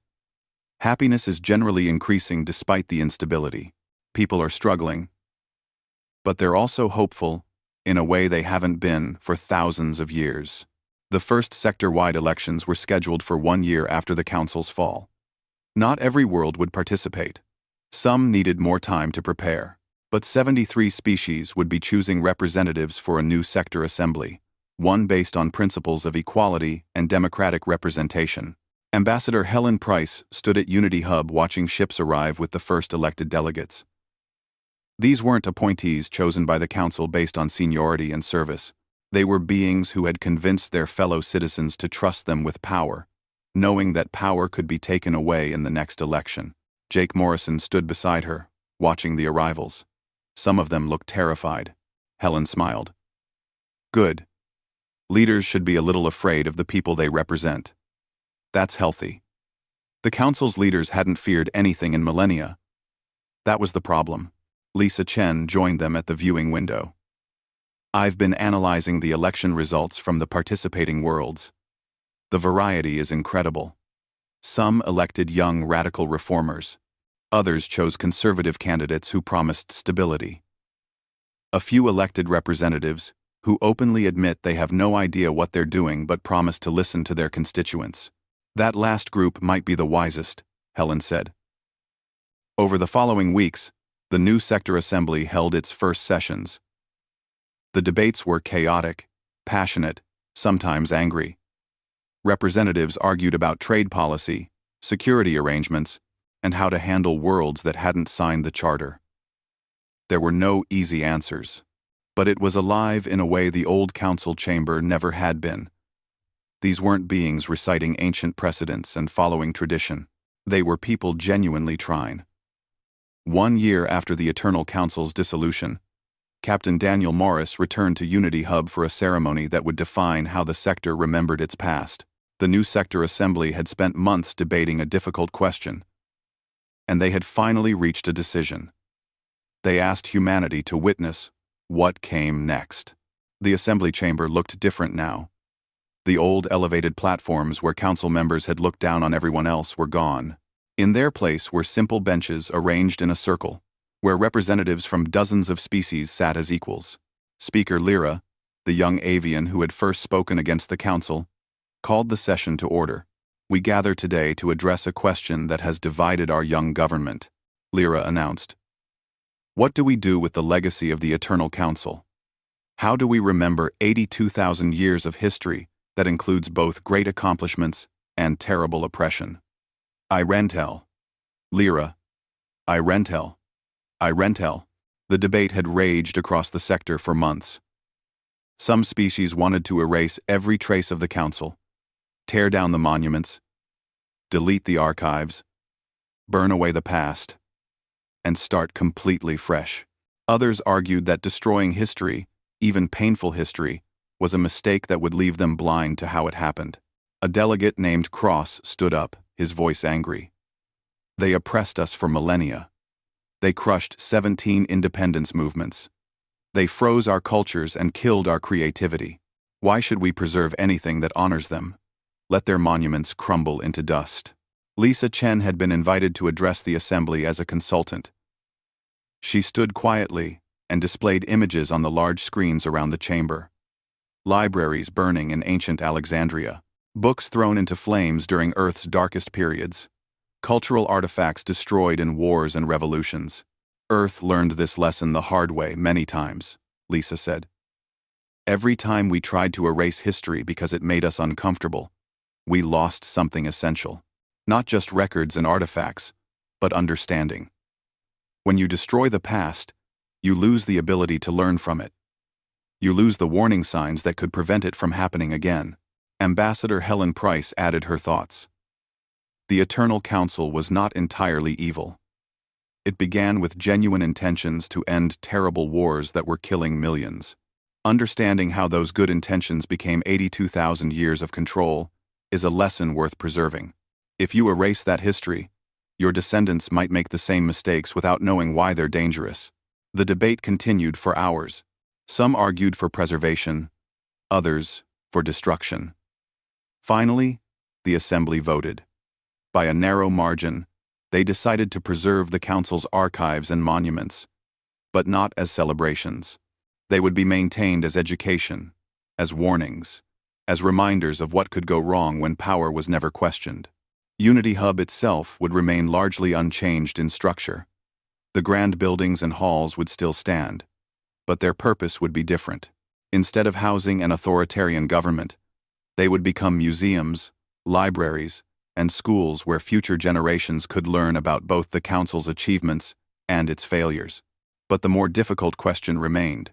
Happiness is generally increasing despite the instability. People are struggling, but they're also hopeful, in a way they haven't been for thousands of years. The first sector-wide elections were scheduled for 1 year after the council's fall. Not every world would participate. Some needed more time to prepare. But 73 species would be choosing representatives for a new sector assembly, one based on principles of equality and democratic representation. Ambassador Helen Price stood at Unity Hub watching ships arrive with the first elected delegates. These weren't appointees chosen by the council based on seniority and service. They were beings who had convinced their fellow citizens to trust them with power, knowing that power could be taken away in the next election. Jake Morrison stood beside her, watching the arrivals. Some of them looked terrified. Helen smiled. Good. Leaders should be a little afraid of the people they represent. That's healthy. The council's leaders hadn't feared anything in millennia. That was the problem. Lisa Chen joined them at the viewing window. I've been analyzing the election results from the participating worlds. The variety is incredible. Some elected young radical reformers. Others chose conservative candidates who promised stability. A few elected representatives who openly admit they have no idea what they're doing but promise to listen to their constituents. That last group might be the wisest, Helen said. Over the following weeks, the new sector assembly held its first sessions. The debates were chaotic, passionate, sometimes angry. Representatives argued about trade policy, security arrangements, and how to handle worlds that hadn't signed the charter. There were no easy answers, but it was alive in a way the old council chamber never had been. These weren't beings reciting ancient precedents and following tradition. They were people genuinely trying. 1 year after the Eternal Council's dissolution, Captain Daniel Morris returned to Unity Hub for a ceremony that would define how the sector remembered its past. The new sector assembly had spent months debating a difficult question, and they had finally reached a decision. They asked humanity to witness what came next. The assembly chamber looked different now. The old elevated platforms where council members had looked down on everyone else were gone. In their place were simple benches arranged in a circle, where representatives from dozens of species sat as equals. Speaker Lyra, the young avian who had first spoken against the council, called the session to order. We gather today to address a question that has divided our young government, Lyra announced. What do we do with the legacy of the Eternal Council? How do we remember 82,000 years of history that includes both great accomplishments and terrible oppression? I rentel. Lyra. I rentel. I rentel. The debate had raged across the sector for months. Some species wanted to erase every trace of the council, tear down the monuments, delete the archives, burn away the past, and start completely fresh. Others argued that destroying history, even painful history, was a mistake that would leave them blind to how it happened. A delegate named Cross stood up, his voice angry. They oppressed us for millennia. They crushed 17 independence movements. They froze our cultures and killed our creativity. Why should we preserve anything that honors them? Let their monuments crumble into dust. Lisa Chen had been invited to address the assembly as a consultant. She stood quietly and displayed images on the large screens around the chamber. Libraries burning in ancient Alexandria, books thrown into flames during Earth's darkest periods, cultural artifacts destroyed in wars and revolutions. Earth learned this lesson the hard way many times, Lisa said. Every time we tried to erase history because it made us uncomfortable, we lost something essential. Not just records and artifacts, but understanding. When you destroy the past, you lose the ability to learn from it. You lose the warning signs that could prevent it from happening again. Ambassador Helen Price added her thoughts. The Eternal Council was not entirely evil. It began with genuine intentions to end terrible wars that were killing millions. Understanding how those good intentions became 82,000 years of control is a lesson worth preserving. If you erase that history, your descendants might make the same mistakes without knowing why they're dangerous. The debate continued for hours. Some argued for preservation, others for destruction. Finally, the assembly voted. By a narrow margin, they decided to preserve the council's archives and monuments, but not as celebrations. They would be maintained as education, as warnings, as reminders of what could go wrong when power was never questioned. Unity Hub itself would remain largely unchanged in structure. The grand buildings and halls would still stand, but their purpose would be different. Instead of housing an authoritarian government, they would become museums, libraries, and schools where future generations could learn about both the Council's achievements and its failures. But the more difficult question remained: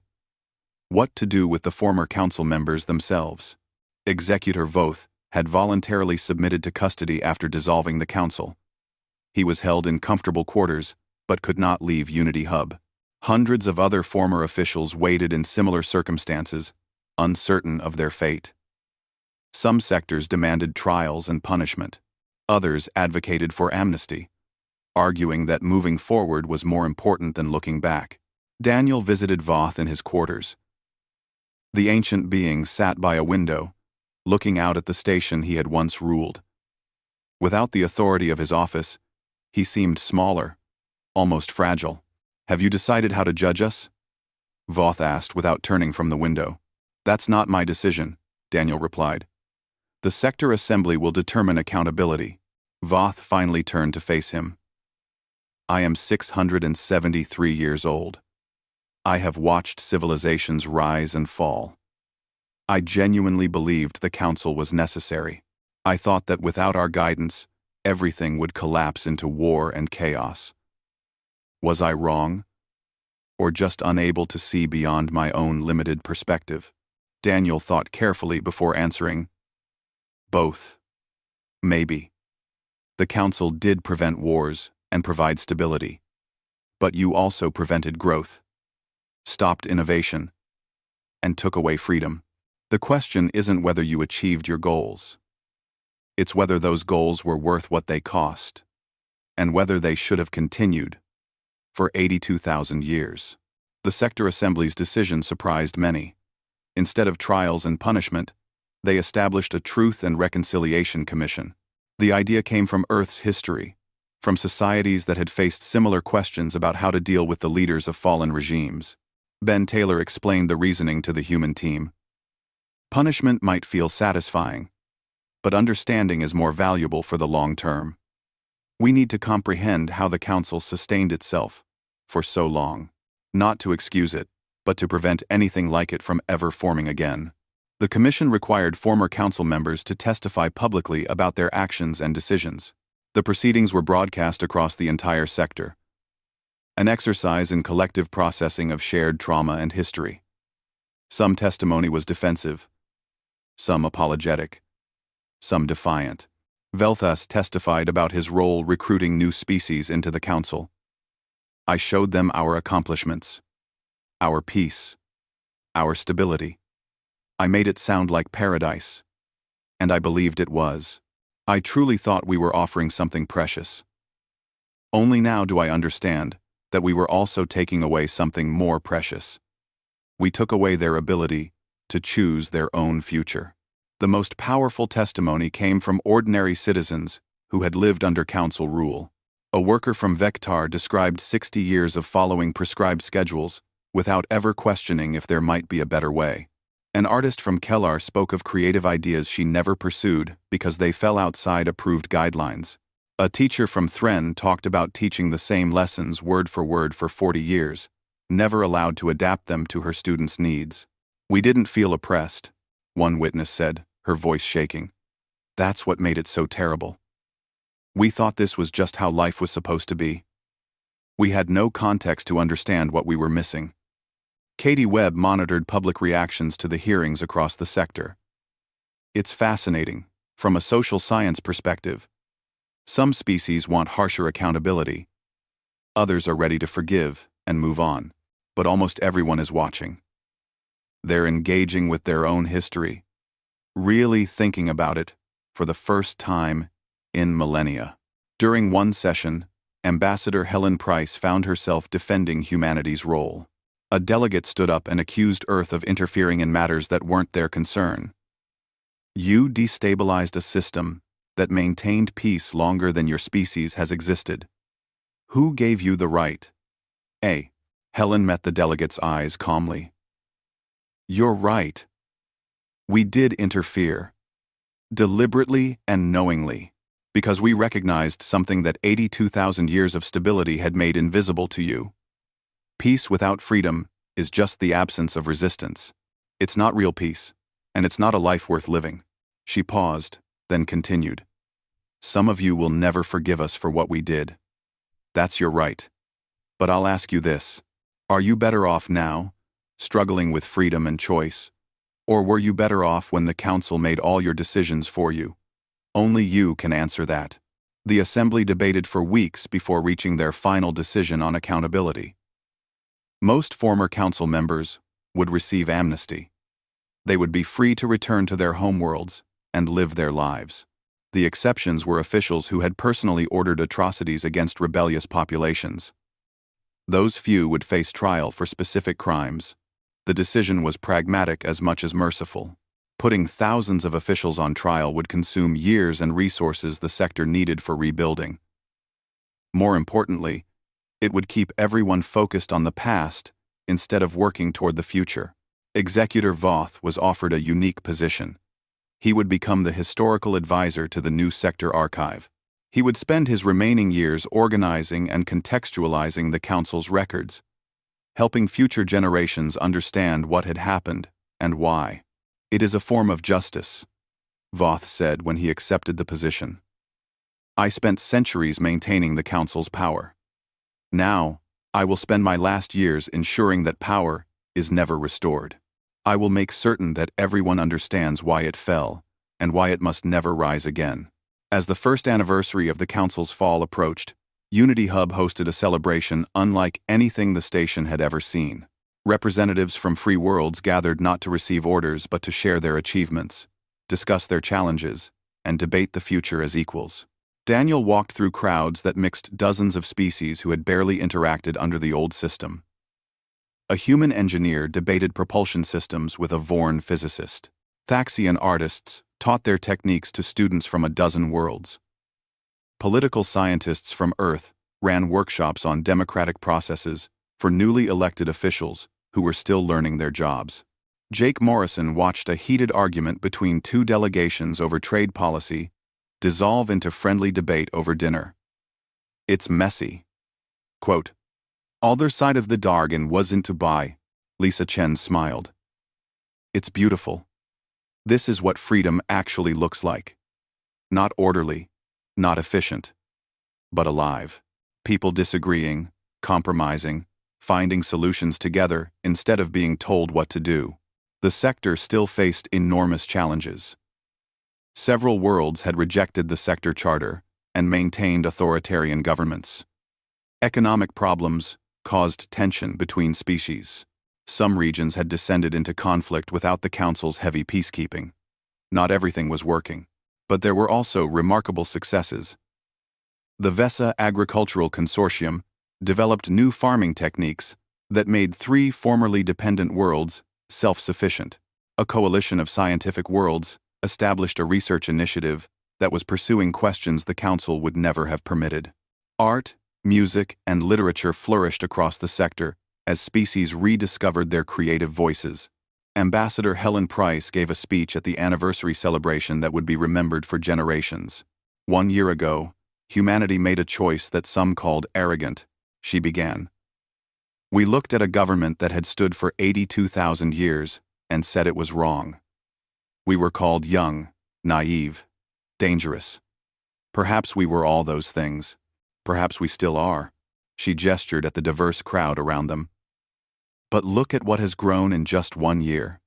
what to do with the former Council members themselves? Executor Voth had voluntarily submitted to custody after dissolving the Council. He was held in comfortable quarters, but could not leave Unity Hub. Hundreds of other former officials waited in similar circumstances, uncertain of their fate. Some sectors demanded trials and punishment. Others advocated for amnesty, arguing that moving forward was more important than looking back. Daniel visited Voth in his quarters. The ancient being sat by a window, looking out at the station he had once ruled. Without the authority of his office, he seemed smaller, almost fragile. "Have you decided how to judge us?" Voth asked without turning from the window. "That's not my decision," Daniel replied. "The sector assembly will determine accountability." Voth finally turned to face him. "I am 673 years old. I have watched civilizations rise and fall. I genuinely believed the Council was necessary. I thought that without our guidance, everything would collapse into war and chaos. Was I wrong? Or just unable to see beyond my own limited perspective?" Daniel thought carefully before answering. "Both. Maybe. The Council did prevent wars and provide stability. But you also prevented growth, stopped innovation, and took away freedom. The question isn't whether you achieved your goals. It's whether those goals were worth what they cost, and whether they should have continued for 82,000 years. The sector assembly's decision surprised many. Instead of trials and punishment, they established a Truth and Reconciliation Commission. The idea came from Earth's history, from societies that had faced similar questions about how to deal with the leaders of fallen regimes. Ben Taylor explained the reasoning to the human team. Punishment might feel satisfying, but understanding is more valuable for the long term. We need to comprehend how the Council sustained itself for so long, not to excuse it, but to prevent anything like it from ever forming again. The Commission required former Council members to testify publicly about their actions and decisions. The proceedings were broadcast across the entire sector, an exercise in collective processing of shared trauma and history. Some testimony was defensive, some apologetic, some defiant. Velthas testified about his role recruiting new species into the Council. "I showed them our accomplishments, our peace, our stability. I made it sound like paradise, and I believed it was. I truly thought we were offering something precious. Only now do I understand that we were also taking away something more precious. We took away their ability to choose their own future." The most powerful testimony came from ordinary citizens who had lived under Council rule. A worker from Vectar described 60 years of following prescribed schedules without ever questioning if there might be a better way. An artist from Kellar spoke of creative ideas she never pursued because they fell outside approved guidelines. A teacher from Thren talked about teaching the same lessons word for 40 years, never allowed to adapt them to her students' needs. "We didn't feel oppressed," one witness said, her voice shaking. "That's what made it so terrible. We thought this was just how life was supposed to be. We had no context to understand what we were missing." Katie Webb monitored public reactions to the hearings across the sector. "It's fascinating, from a social science perspective. Some species want harsher accountability. Others are ready to forgive and move on, but almost everyone is watching. They're engaging with their own history, really thinking about it for the first time in millennia. During one session, Ambassador Helen Price found herself defending humanity's role. A delegate stood up and accused Earth of interfering in matters that weren't their concern. You destabilized a system that maintained peace longer than your species has existed. Who gave you the right? A. Helen met the delegate's eyes calmly. You're right. We did interfere. Deliberately and knowingly. Because we recognized something that 82,000 years of stability had made invisible to you. Peace without freedom is just the absence of resistance. It's not real peace, and it's not a life worth living. She paused, then continued. Some of you will never forgive us for what we did. That's your right. But I'll ask you this. Are you better off now, struggling with freedom and choice? Or were you better off when the council made all your decisions for you? Only you can answer that. The assembly debated for weeks before reaching their final decision on accountability. Most former council members would receive amnesty. They would be free to return to their homeworlds and live their lives. The exceptions were officials who had personally ordered atrocities against rebellious populations. Those few would face trial for specific crimes. The decision was pragmatic as much as merciful. Putting thousands of officials on trial would consume years and resources the sector needed for rebuilding. More importantly, it would keep everyone focused on the past instead of working toward the future. Executor Voth was offered a unique position. He would become the historical advisor to the new sector archive. He would spend his remaining years organizing and contextualizing the council's records, helping future generations understand what had happened and why. It is a form of justice, Voth said when he accepted the position. I spent centuries maintaining the council's power. Now, I will spend my last years ensuring that power is never restored. I will make certain that everyone understands why it fell and why it must never rise again. As the first anniversary of the council's fall approached, Unity Hub hosted a celebration unlike anything the station had ever seen. Representatives from free worlds gathered not to receive orders but to share their achievements, discuss their challenges, and debate the future as equals. Daniel walked through crowds that mixed dozens of species who had barely interacted under the old system. A human engineer debated propulsion systems with a Vorn physicist. Thaxian artists taught their techniques to students from a dozen worlds. Political scientists from Earth ran workshops on democratic processes for newly elected officials who were still learning their jobs. Jake Morrison watched a heated argument between two delegations over trade policy dissolve into friendly debate over dinner. It's messy. Quote, Other side of the Dargan wasn't to buy, Lisa Chen smiled. It's beautiful. This is what freedom actually looks like. Not orderly, not efficient, but alive. People disagreeing, compromising, finding solutions together instead of being told what to do. The sector still faced enormous challenges. Several worlds had rejected the sector charter and maintained authoritarian governments. Economic problems caused tension between species. Some regions had descended into conflict without the Council's heavy peacekeeping. Not everything was working, but there were also remarkable successes. The Vesa Agricultural Consortium developed new farming techniques that made 3 formerly dependent worlds self-sufficient. A coalition of scientific worlds established a research initiative that was pursuing questions the Council would never have permitted. Art, music, and literature flourished across the sector as species rediscovered their creative voices. Ambassador Helen Price gave a speech at the anniversary celebration that would be remembered for generations. 1 year ago, humanity made a choice that some called arrogant, she began. We looked at a government that had stood for 82,000 years and said it was wrong. We were called young, naive, dangerous. Perhaps we were all those things. Perhaps we still are. She gestured at the diverse crowd around them. But look at what has grown in just 1 year.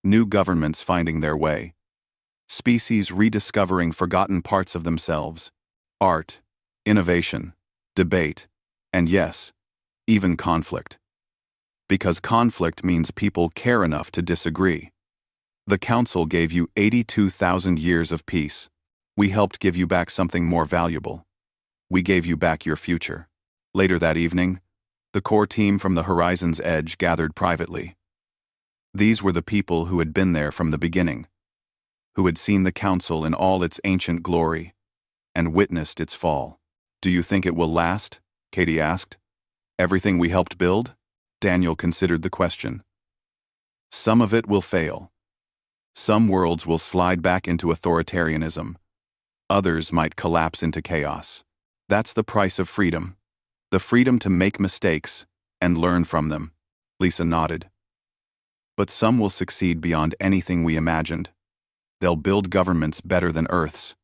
New governments finding their way. Species rediscovering forgotten parts of themselves. Art, innovation, debate, And yes, even conflict. Because conflict means people care enough to disagree. The Council gave you 82,000 years of peace. We helped give you back something more valuable. We gave you back your future. Later that evening, the core team from the Horizon's Edge gathered privately. These were the people who had been there from the beginning, who had seen the Council in all its ancient glory, and witnessed its fall. "Do you think it will last?" Katie asked. "Everything we helped build?" Daniel considered the question. "Some of it will fail. Some worlds will slide back into authoritarianism. Others might collapse into chaos. That's the price of freedom. The freedom to make mistakes and learn from them." Lisa nodded. "But some will succeed beyond anything we imagined. They'll build governments better than Earth's.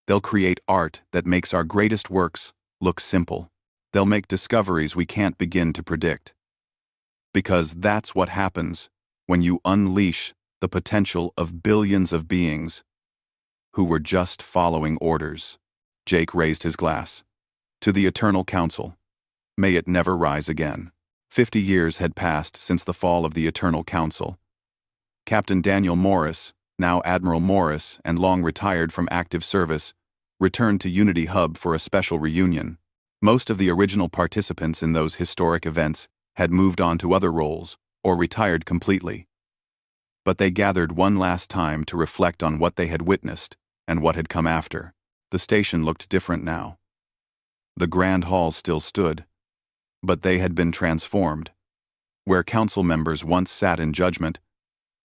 They'll create art that makes our greatest works look simple. They'll make discoveries we can't begin to predict. Because that's what happens when you unleash the potential of billions of beings who were just following orders." Jake raised his glass. "To the Eternal Council. May it never rise again." 50 years had passed since the fall of the Eternal Council. Captain Daniel Morris, now Admiral Morris and long retired from active service, returned to Unity Hub for a special reunion. Most of the original participants in those historic events had moved on to other roles or retired completely. But they gathered one last time to reflect on what they had witnessed and what had come after. The station looked different now. The grand halls still stood, but they had been transformed. Where council members once sat in judgment,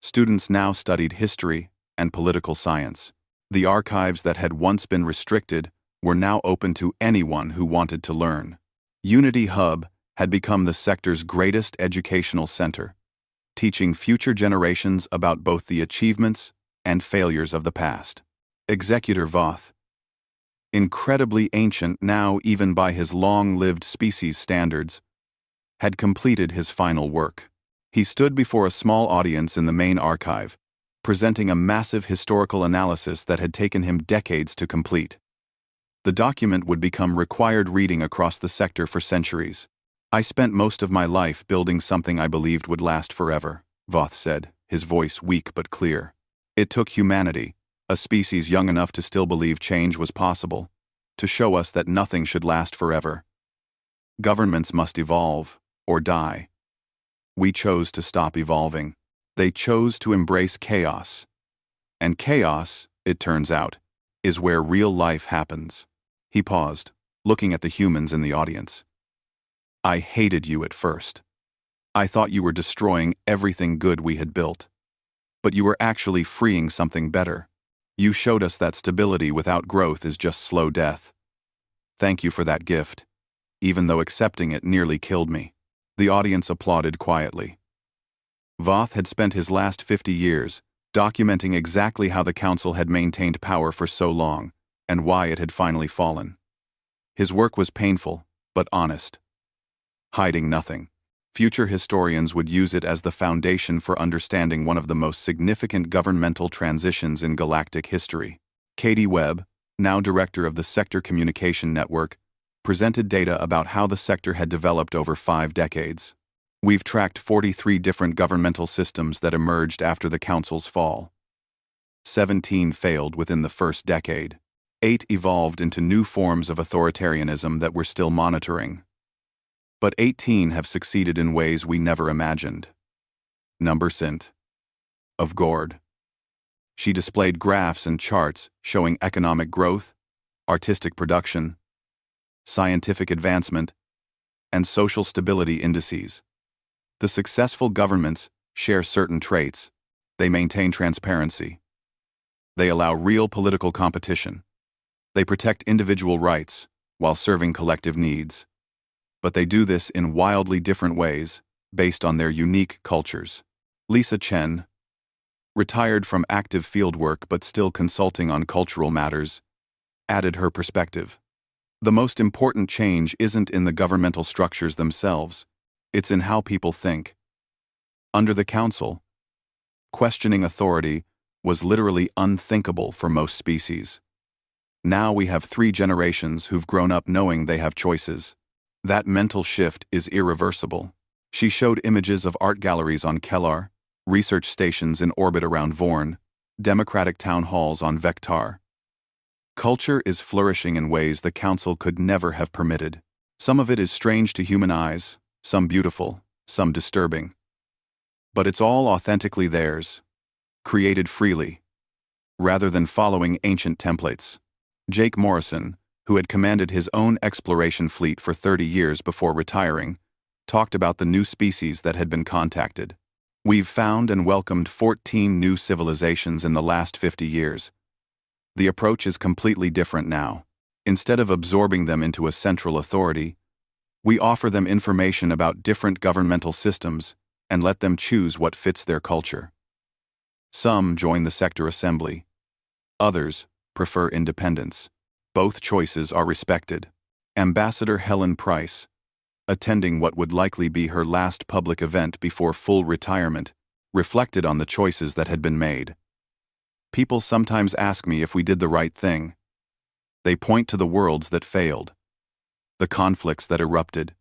students now studied history and political science. The archives that had once been restricted were now open to anyone who wanted to learn. Unity Hub had become the sector's greatest educational center, teaching future generations about both the achievements and failures of the past. Executor Voth, incredibly ancient now even by his long-lived species standards, had completed his final work. He stood before a small audience in the main archive, presenting a massive historical analysis that had taken him decades to complete. The document would become required reading across the sector for centuries. "I spent most of my life building something I believed would last forever," Voth said, his voice weak but clear. "It took humanity, a species young enough to still believe change was possible, to show us that nothing should last forever. Governments must evolve, or die. We chose to stop evolving. They chose to embrace chaos. And chaos, it turns out, is where real life happens." He paused, looking at the humans in the audience. "I hated you at first. I thought you were destroying everything good we had built. But you were actually freeing something better. You showed us that stability without growth is just slow death. Thank you for that gift, even though accepting it nearly killed me." The audience applauded quietly. Voth had spent his last 50 years documenting exactly how the Council had maintained power for so long, and why it had finally fallen. His work was painful, but honest, hiding nothing. Future historians would use it as the foundation for understanding one of the most significant governmental transitions in galactic history. Katie Webb, now director of the Sector Communication Network, presented data about how the sector had developed over 5 decades. "We've tracked 43 different governmental systems that emerged after the Council's fall. 17 failed within the first decade. 8 evolved into new forms of authoritarianism that we're still monitoring. But 18 have succeeded in ways we never imagined." Number cent. Of Gord. She displayed graphs and charts showing economic growth, artistic production, scientific advancement, and social stability indices. The successful governments share certain traits. They maintain transparency. They allow real political competition. They protect individual rights while serving collective needs. But they do this in wildly different ways, based on their unique cultures. Lisa Chen, retired from active fieldwork but still consulting on cultural matters, added her perspective. "The most important change isn't in the governmental structures themselves, it's in how people think. Under the Council, questioning authority was literally unthinkable for most species. Now we have 3 generations who've grown up knowing they have choices. That mental shift is irreversible. She showed images of art galleries on Kellar, research stations in orbit around Vorn, democratic town halls on Vectar. Culture is flourishing in ways the Council could never have permitted. Some of it is strange to human eyes, some beautiful, some disturbing. But it's all authentically theirs, created freely, rather than following ancient templates. Jake Morrison, who had commanded his own exploration fleet for 30 years before retiring, talked about the new species that had been contacted. We've found and welcomed 14 new civilizations in the last 50 years. The approach is completely different now. Instead of absorbing them into a central authority, we offer them information about different governmental systems and let them choose what fits their culture. Some join the sector assembly. Others prefer independence. Both choices are respected. Ambassador Helen Price, attending what would likely be her last public event before full retirement, reflected on the choices that had been made. People sometimes ask me if we did the right thing. They point to the worlds that failed, the conflicts that erupted,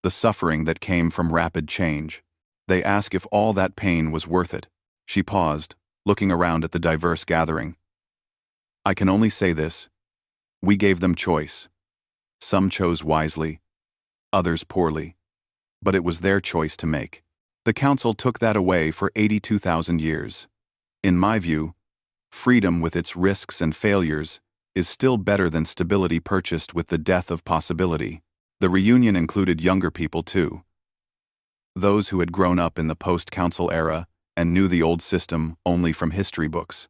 the suffering that came from rapid change. They ask if all that pain was worth it. She paused, looking around at the diverse gathering. I can only say this. We gave them choice. Some chose wisely, others poorly. But it was their choice to make. The Council took that away for 82,000 years. In my view, freedom with its risks and failures is still better than stability purchased with the death of possibility. The reunion included younger people too. Those who had grown up in the post-Council era and knew the old system only from history books.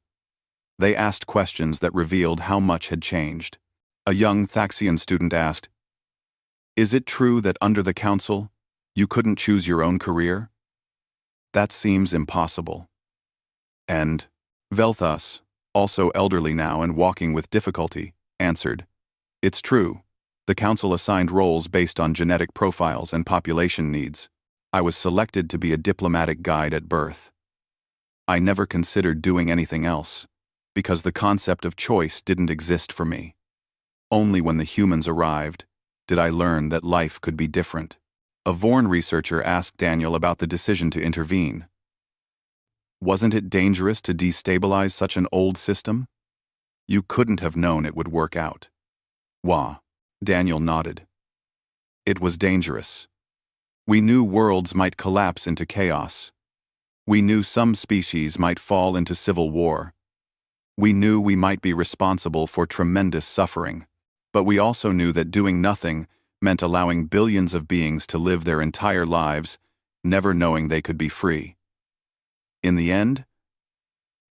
They asked questions that revealed how much had changed. A young Thaxian student asked, "Is it true that under the Council, you couldn't choose your own career?" That seems impossible. And Velthus, also elderly now and walking with difficulty, answered, "It's true. The Council assigned roles based on genetic profiles and population needs. I was selected to be a diplomatic guide at birth. I never considered doing anything else, because the concept of choice didn't exist for me. Only when the humans arrived did I learn that life could be different." A Vorn researcher asked Daniel about the decision to intervene. Wasn't it dangerous to destabilize such an old system? You couldn't have known it would work out. Wah. Daniel nodded. It was dangerous. We knew worlds might collapse into chaos. We knew some species might fall into civil war. We knew we might be responsible for tremendous suffering. But we also knew that doing nothing meant allowing billions of beings to live their entire lives, never knowing they could be free. In the end,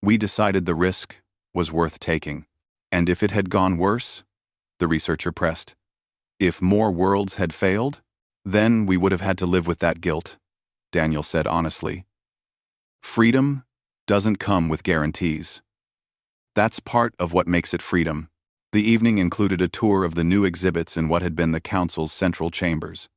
we decided the risk was worth taking. And if it had gone worse, the researcher pressed, if more worlds had failed, then we would have had to live with that guilt, Daniel said honestly. Freedom doesn't come with guarantees. That's part of what makes it freedom. The evening included a tour of the new exhibits in what had been the Council's central chambers.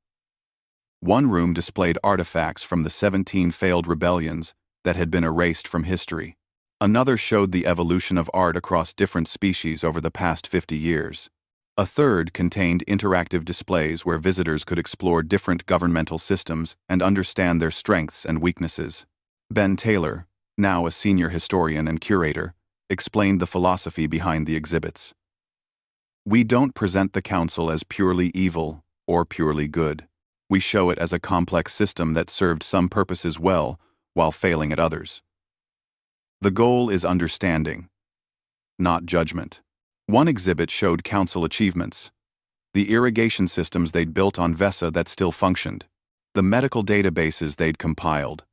One room displayed artifacts from the 17 failed rebellions that had been erased from history. Another showed the evolution of art across different species over the past 50 years. A third contained interactive displays where visitors could explore different governmental systems and understand their strengths and weaknesses. Ben Taylor, now a senior historian and curator, explained the philosophy behind the exhibits. We don't present the Council as purely evil or purely good. We show it as a complex system that served some purposes well while failing at others. The goal is understanding, not judgment. One exhibit showed Council achievements. The irrigation systems they'd built on Vesa that still functioned. The medical databases they'd compiled.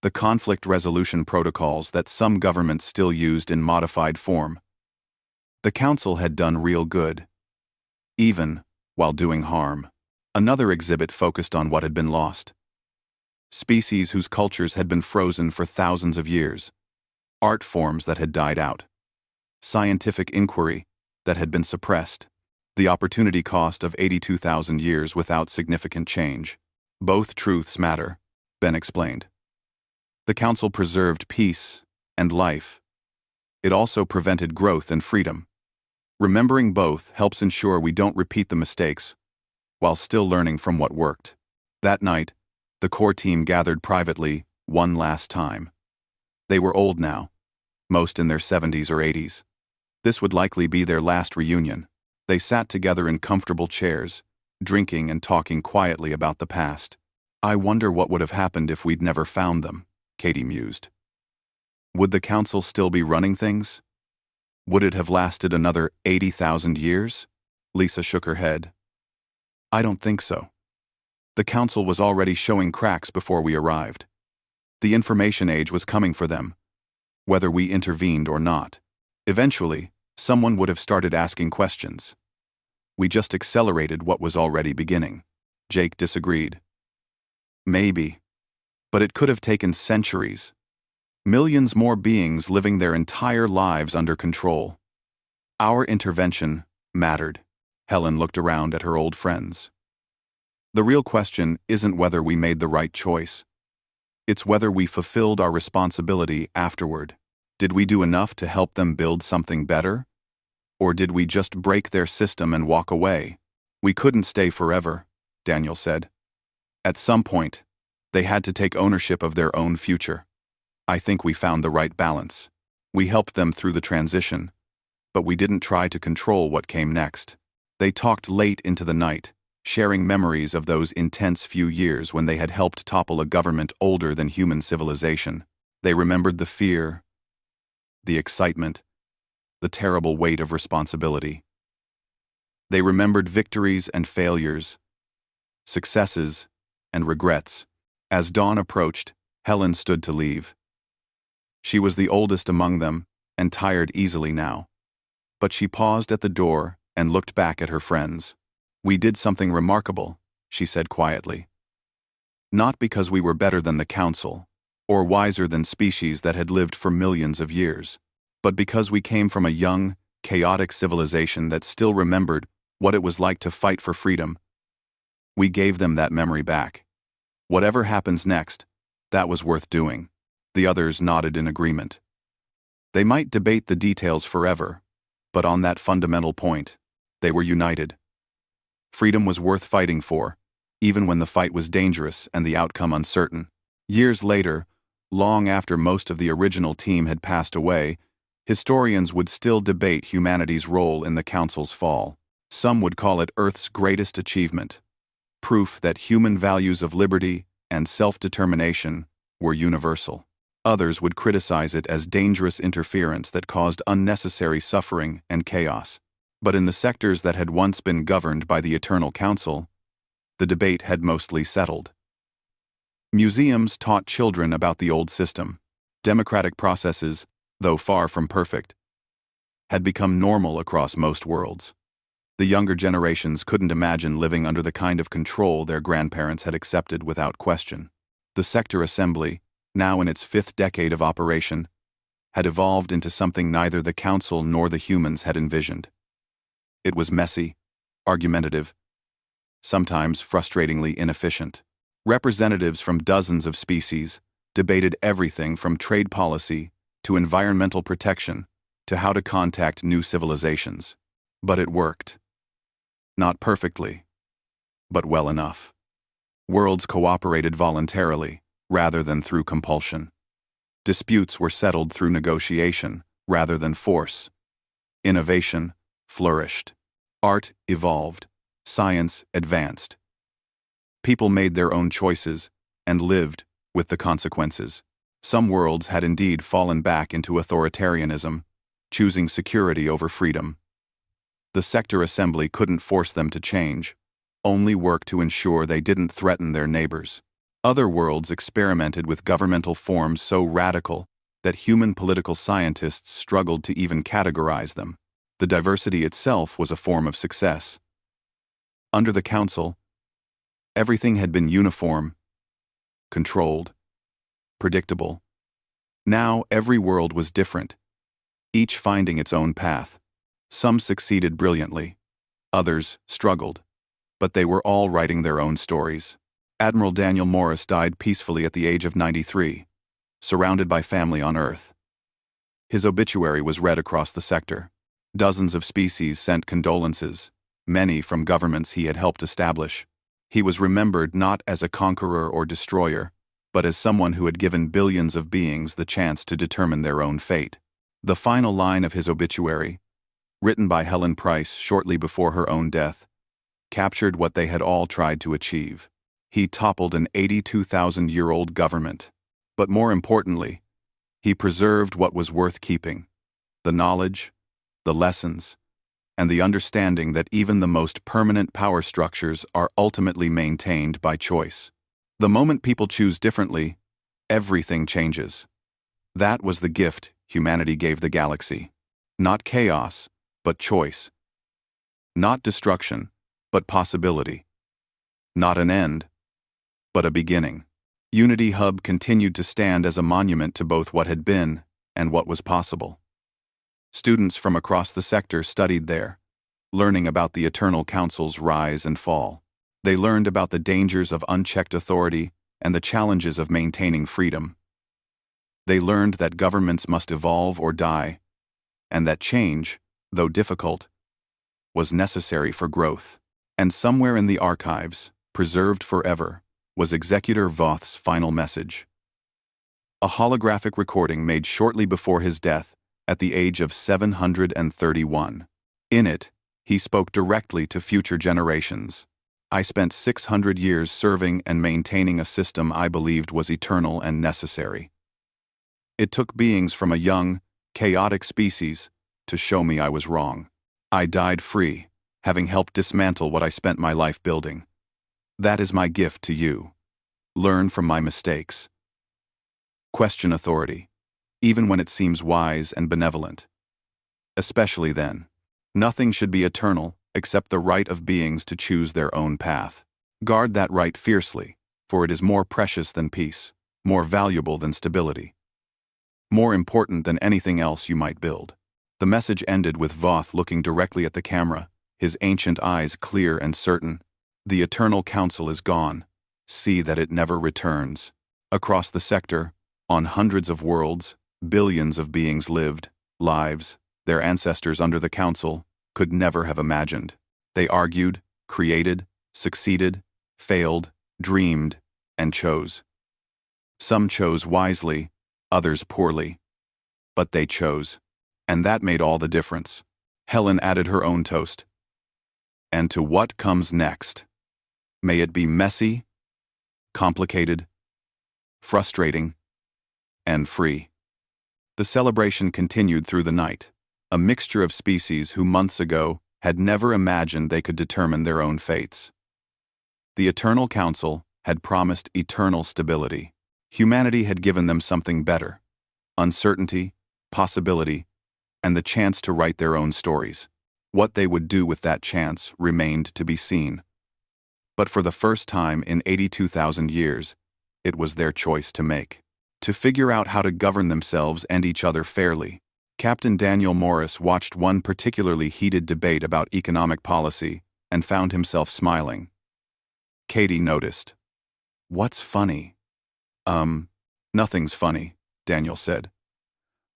The conflict resolution protocols that some governments still used in modified form. The Council had done real good, even while doing harm. Another exhibit focused on what had been lost. Species whose cultures had been frozen for thousands of years. Art forms that had died out. Scientific inquiry that had been suppressed. The opportunity cost of 82,000 years without significant change. Both truths matter, Ben explained. The Council preserved peace and life. It also prevented growth and freedom. Remembering both helps ensure we don't repeat the mistakes while still learning from what worked. That night, the core team gathered privately one last time. They were old now, most in their 70s or 80s. This would likely be their last reunion. They sat together in comfortable chairs, drinking and talking quietly about the past. "I wonder what would have happened if we'd never found them," Katie mused. "Would the council still be running things? Would it have lasted another 80,000 years? Lisa shook her head. "I don't think so. The council was already showing cracks before we arrived. The information age was coming for them, whether we intervened or not. Eventually, someone would have started asking questions. We just accelerated what was already beginning." Jake disagreed. "Maybe. But it could have taken centuries. Millions more beings living their entire lives under control. Our intervention mattered." Helen looked around at her old friends. "The real question isn't whether we made the right choice. It's whether we fulfilled our responsibility afterward. Did we do enough to help them build something better? Or did we just break their system and walk away?" "We couldn't stay forever," Daniel said. "At some point, they had to take ownership of their own future. I think we found the right balance. We helped them through the transition, but we didn't try to control what came next." They talked late into the night, sharing memories of those intense few years when they had helped topple a government older than human civilization. They remembered the fear, the excitement, the terrible weight of responsibility. They remembered victories and failures, successes and regrets. As dawn approached, Helen stood to leave. She was the oldest among them and tired easily now. But she paused at the door and looked back at her friends. "We did something remarkable," she said quietly. "Not because we were better than the council, or wiser than species that had lived for millions of years, but because we came from a young, chaotic civilization that still remembered what it was like to fight for freedom. We gave them that memory back. Whatever happens next, that was worth doing." The others nodded in agreement. They might debate the details forever, but on that fundamental point, they were united. Freedom was worth fighting for, even when the fight was dangerous and the outcome uncertain. Years later, long after most of the original team had passed away, historians would still debate humanity's role in the Council's fall. Some would call it Earth's greatest achievement, proof that human values of liberty and self-determination were universal. Others would criticize it as dangerous interference that caused unnecessary suffering and chaos. But in the sectors that had once been governed by the Eternal Council, the debate had mostly settled. Museums taught children about the old system. Democratic processes, though far from perfect, had become normal across most worlds. The younger generations couldn't imagine living under the kind of control their grandparents had accepted without question. The sector assembly, now in its 5th decade of operation, had evolved into something neither the Council nor the humans had envisioned. It was messy, argumentative, sometimes frustratingly inefficient. Representatives from dozens of species debated everything from trade policy to environmental protection to how to contact new civilizations. But it worked. Not perfectly, but well enough. Worlds cooperated voluntarily, rather than through compulsion. Disputes were settled through negotiation, rather than force. Innovation flourished. Art evolved. Science advanced. People made their own choices and lived with the consequences. Some worlds had indeed fallen back into authoritarianism, choosing security over freedom. The sector assembly couldn't force them to change, only work to ensure they didn't threaten their neighbors. Other worlds experimented with governmental forms so radical that human political scientists struggled to even categorize them. The diversity itself was a form of success. Under the Council, everything had been uniform, controlled, predictable. Now every world was different, each finding its own path. Some succeeded brilliantly, others struggled, but they were all writing their own stories. Admiral Daniel Morris died peacefully at the age of 93, surrounded by family on Earth. His obituary was read across the sector. Dozens of species sent condolences, many from governments he had helped establish. He was remembered not as a conqueror or destroyer, but as someone who had given billions of beings the chance to determine their own fate. The final line of his obituary, written by Helen Price shortly before her own death, captured what they had all tried to achieve. He toppled an 82,000-year-old government. But more importantly, he preserved what was worth keeping: the knowledge, the lessons, and the understanding that even the most permanent power structures are ultimately maintained by choice. The moment people choose differently, everything changes. That was the gift humanity gave the galaxy. Not chaos, but choice. Not destruction, but possibility. Not an end, but a beginning. Unity Hub continued to stand as a monument to both what had been and what was possible. Students from across the sector studied there, learning about the Eternal Council's rise and fall. They learned about the dangers of unchecked authority and the challenges of maintaining freedom. They learned that governments must evolve or die, and that change, though difficult, was necessary for growth. And somewhere in the archives, preserved forever, was Executor Voth's final message. A holographic recording made shortly before his death at the age of 731. In it, he spoke directly to future generations. "I spent 600 years serving and maintaining a system I believed was eternal and necessary. It took beings from a young, chaotic species to show me I was wrong. I died free, having helped dismantle what I spent my life building. That is my gift to you. Learn from my mistakes. Question authority, even when it seems wise and benevolent. Especially then. Nothing should be eternal except the right of beings to choose their own path. Guard that right fiercely, for it is more precious than peace, more valuable than stability, more important than anything else you might build." The message ended with Voth looking directly at the camera, his ancient eyes clear and certain. "The Eternal Council is gone. See that it never returns." Across the sector, on hundreds of worlds, billions of beings lived lives their ancestors under the Council could never have imagined. They argued, created, succeeded, failed, dreamed, and chose. Some chose wisely, others poorly. But they chose. And that made all the difference. Helen added her own toast. "And to what comes next. May it be messy, complicated, frustrating, and free." The celebration continued through the night, a mixture of species who months ago had never imagined they could determine their own fates. The Eternal Council had promised eternal stability. Humanity had given them something better: uncertainty, possibility, and the chance to write their own stories. What they would do with that chance remained to be seen. But for the first time in 82,000 years, it was their choice to make. To figure out how to govern themselves and each other fairly. Captain Daniel Morris watched one particularly heated debate about economic policy and found himself smiling. Katie noticed. "What's funny?" Nothing's funny," Daniel said.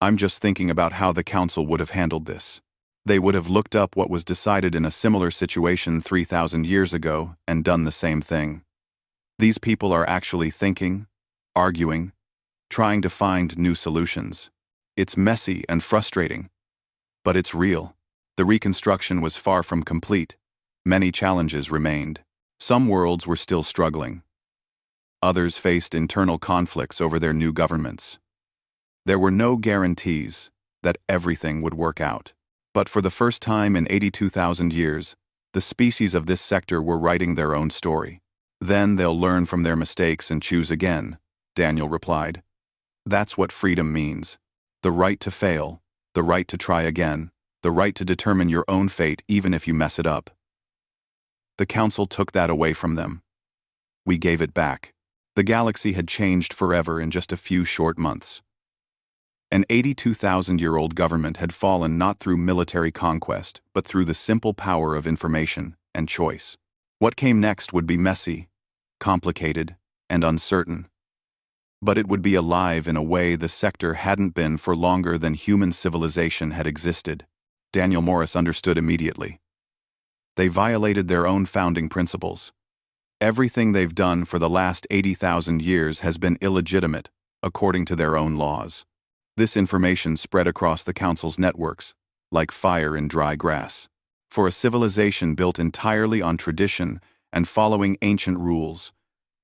"I'm just thinking about how the Council would have handled this. They would have looked up what was decided in a similar situation 3,000 years ago and done the same thing. These people are actually thinking, arguing, trying to find new solutions. It's messy and frustrating, but it's real. The reconstruction was far from complete. Many challenges remained. Some worlds were still struggling. Others faced internal conflicts over their new governments. There were no guarantees that everything would work out. But for the first time in 82,000 years, the species of this sector were writing their own story. Then they'll learn from their mistakes and choose again," Daniel replied. "That's what freedom means. The right to fail, the right to try again, the right to determine your own fate even if you mess it up." The Council took that away from them. We gave it back. The galaxy had changed forever in just a few short months. An 82,000-year-old government had fallen not through military conquest, but through the simple power of information and choice. What came next would be messy, complicated, and uncertain. But it would be alive in a way the sector hadn't been for longer than human civilization had existed. Daniel Morris understood immediately. They violated their own founding principles. Everything they've done for the last 80,000 years has been illegitimate, according to their own laws. This information spread across the Council's networks, like fire in dry grass. For a civilization built entirely on tradition and following ancient rules,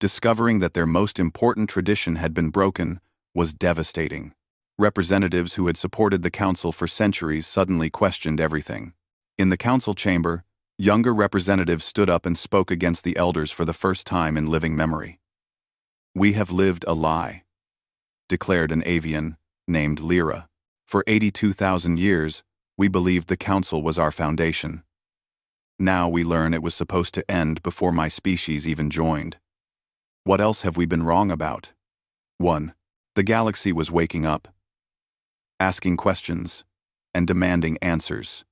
discovering that their most important tradition had been broken was devastating. Representatives who had supported the Council for centuries suddenly questioned everything. In the Council chamber, younger representatives stood up and spoke against the elders for the first time in living memory. "We have lived a lie," declared an avian named Lyra. "For 82,000 years, we believed the Council was our foundation. Now we learn it was supposed to end before my species even joined. What else have we been wrong about?" 1. The galaxy was waking up, asking questions, and demanding answers.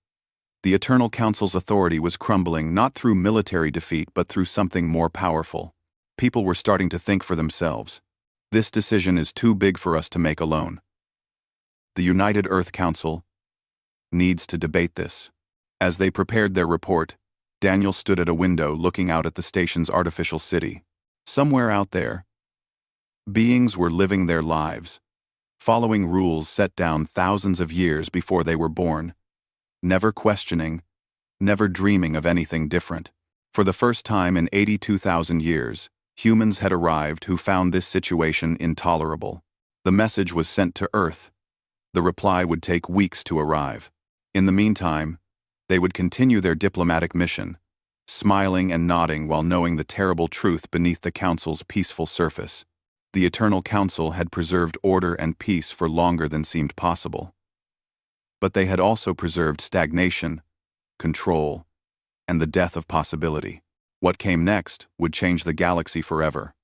The Eternal Council's authority was crumbling not through military defeat but through something more powerful. People were starting to think for themselves. This decision is too big for us to make alone. The United Earth Council needs to debate this. As they prepared their report, Daniel stood at a window looking out at the station's artificial city. Somewhere out there, beings were living their lives, following rules set down thousands of years before they were born, never questioning, never dreaming of anything different. For the first time in 82,000 years, humans had arrived who found this situation intolerable. The message was sent to Earth. The reply would take weeks to arrive. In the meantime, they would continue their diplomatic mission, smiling and nodding while knowing the terrible truth beneath the Council's peaceful surface. The Eternal Council had preserved order and peace for longer than seemed possible. But they had also preserved stagnation, control, and the death of possibility. What came next would change the galaxy forever.